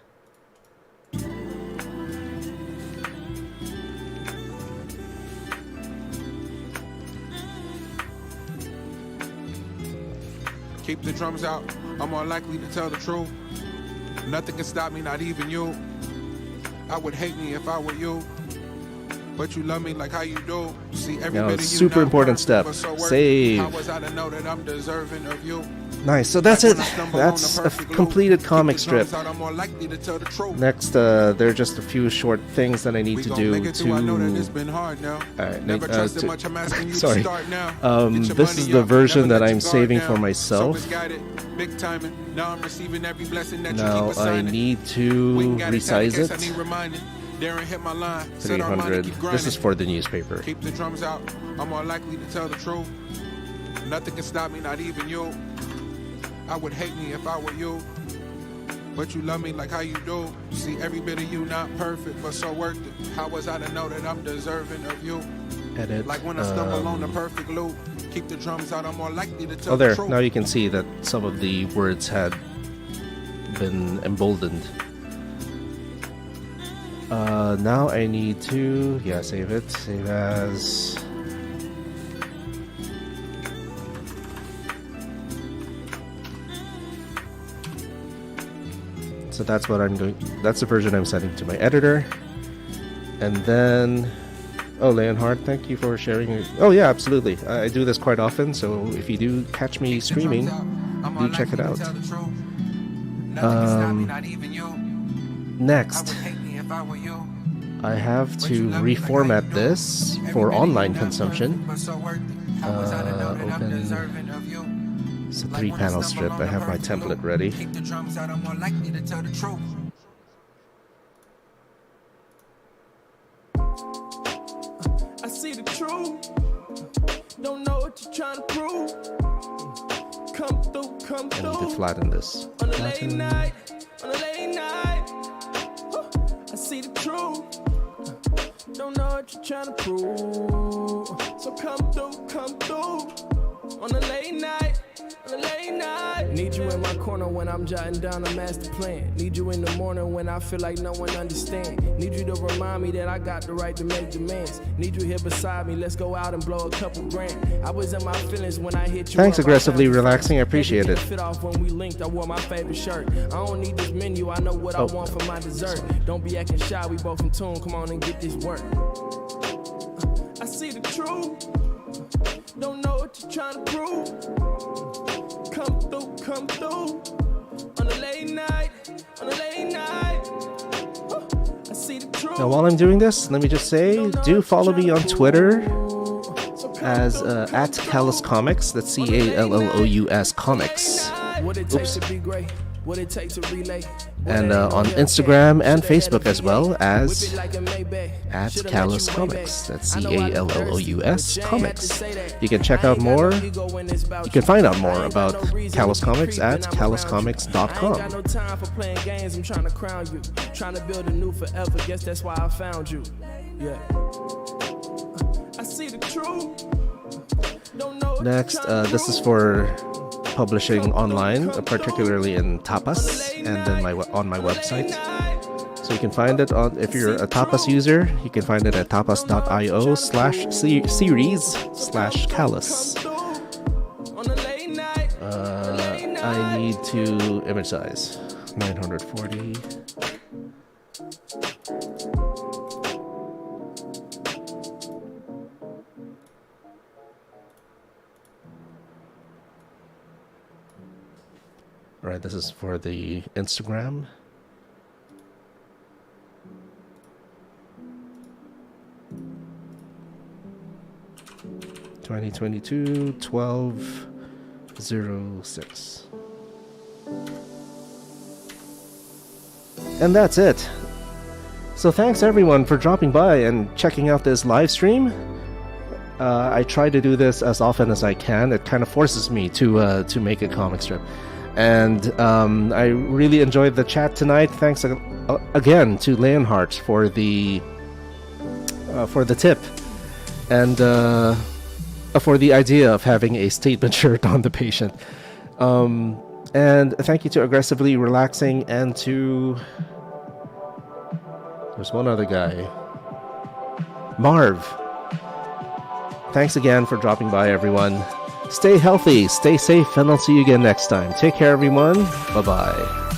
Keep the drums out, I'm more likely to tell the truth. Nothing can stop me, not even you. I would hate me if I were you, but you love me like how you do. See every Now, bit of you super important step. Save. How was I to know that I'm deserving of you? Nice, so that's it. That's a completed comic strip. Next, there are just a few short things that I need to do to... Sorry. This is the version that I'm saving for myself. Now, I need to resize it. 300. This is for the newspaper. Keep the drums out. I'm more likely to tell the truth. Nothing can stop me, not even you. I would hate me if I were you, but you love me like how you do. See, every bit of you not perfect, but so worth it. How was I to know that I'm deserving of you? Edit. Like when I stumble on the perfect loop, keep the drums out, I'm more likely to tell Oh, there. the truth. Now you can see that some of the words had been emboldened. Now I need to, save it. Save as. So that's what I'm doing. That's the version I'm sending to my editor. And then, Leonhard, thank you for sharing your. Oh yeah, absolutely. I do this quite often. So if you do catch me streaming, do check it out. Next, I have to reformat this for online consumption. Open. It's a 3-panel strip. I have my template ready. I see the truth. Don't know what you're trying to prove. Come through, come I need to through. flatten this. On a late night, on a late night. I see the truth. Don't know what you're trying to prove. So come through. On a late night, on a late night. Need you in my corner when I'm jotting down a master plan. Need you in the morning when I feel like no one understands. Need you to remind me that I got the right to make demands. Need you here beside me, let's go out and blow a couple grand. I was in my feelings when I hit you. Thanks, up, aggressively I found you relaxing. I first. appreciate Maybe it. fit off when we linked, I wore my favorite shirt. I don't need this menu, I know what I want for my dessert. Don't be acting shy, we both in tune, come on and get this work. I see the truth. Don't know what you're trying to prove. Come through. On a late night, on a late night. I see the truth. Now, while I'm doing this, let me just say, do follow me on Twitter as at Callous Comics. That's Callous Comics. Oops. And on Instagram and Facebook as well as at Callous Comics. That's Callous Comics. You can check out more. You can find out more about Callous Comics at callouscomics.com. I ain't got no time for playing games. I'm trying to crown you. Trying to build a new forever. Guess that's why I found you. Yeah. I see the truth. Next, this is for publishing online, particularly in Tapas, and then on my website. So you can find it on, if you're a Tapas user, you can find it at tapas.io/series/Callous. I need to image size 940. Alright, this is for the Instagram. (2022) 12/06. And that's it. So thanks everyone for dropping by and checking out this live stream. I try to do this as often as I can. It kind of forces me to make a comic strip. And I really enjoyed the chat tonight. Thanks again to Leonhard for the tip and for the idea of having a statement shirt on the patient. And thank you to Aggressively Relaxing and to... There's one other guy. Marv. Thanks again for dropping by, everyone. Stay healthy, stay safe, and I'll see you again next time. Take care, everyone. Bye-bye.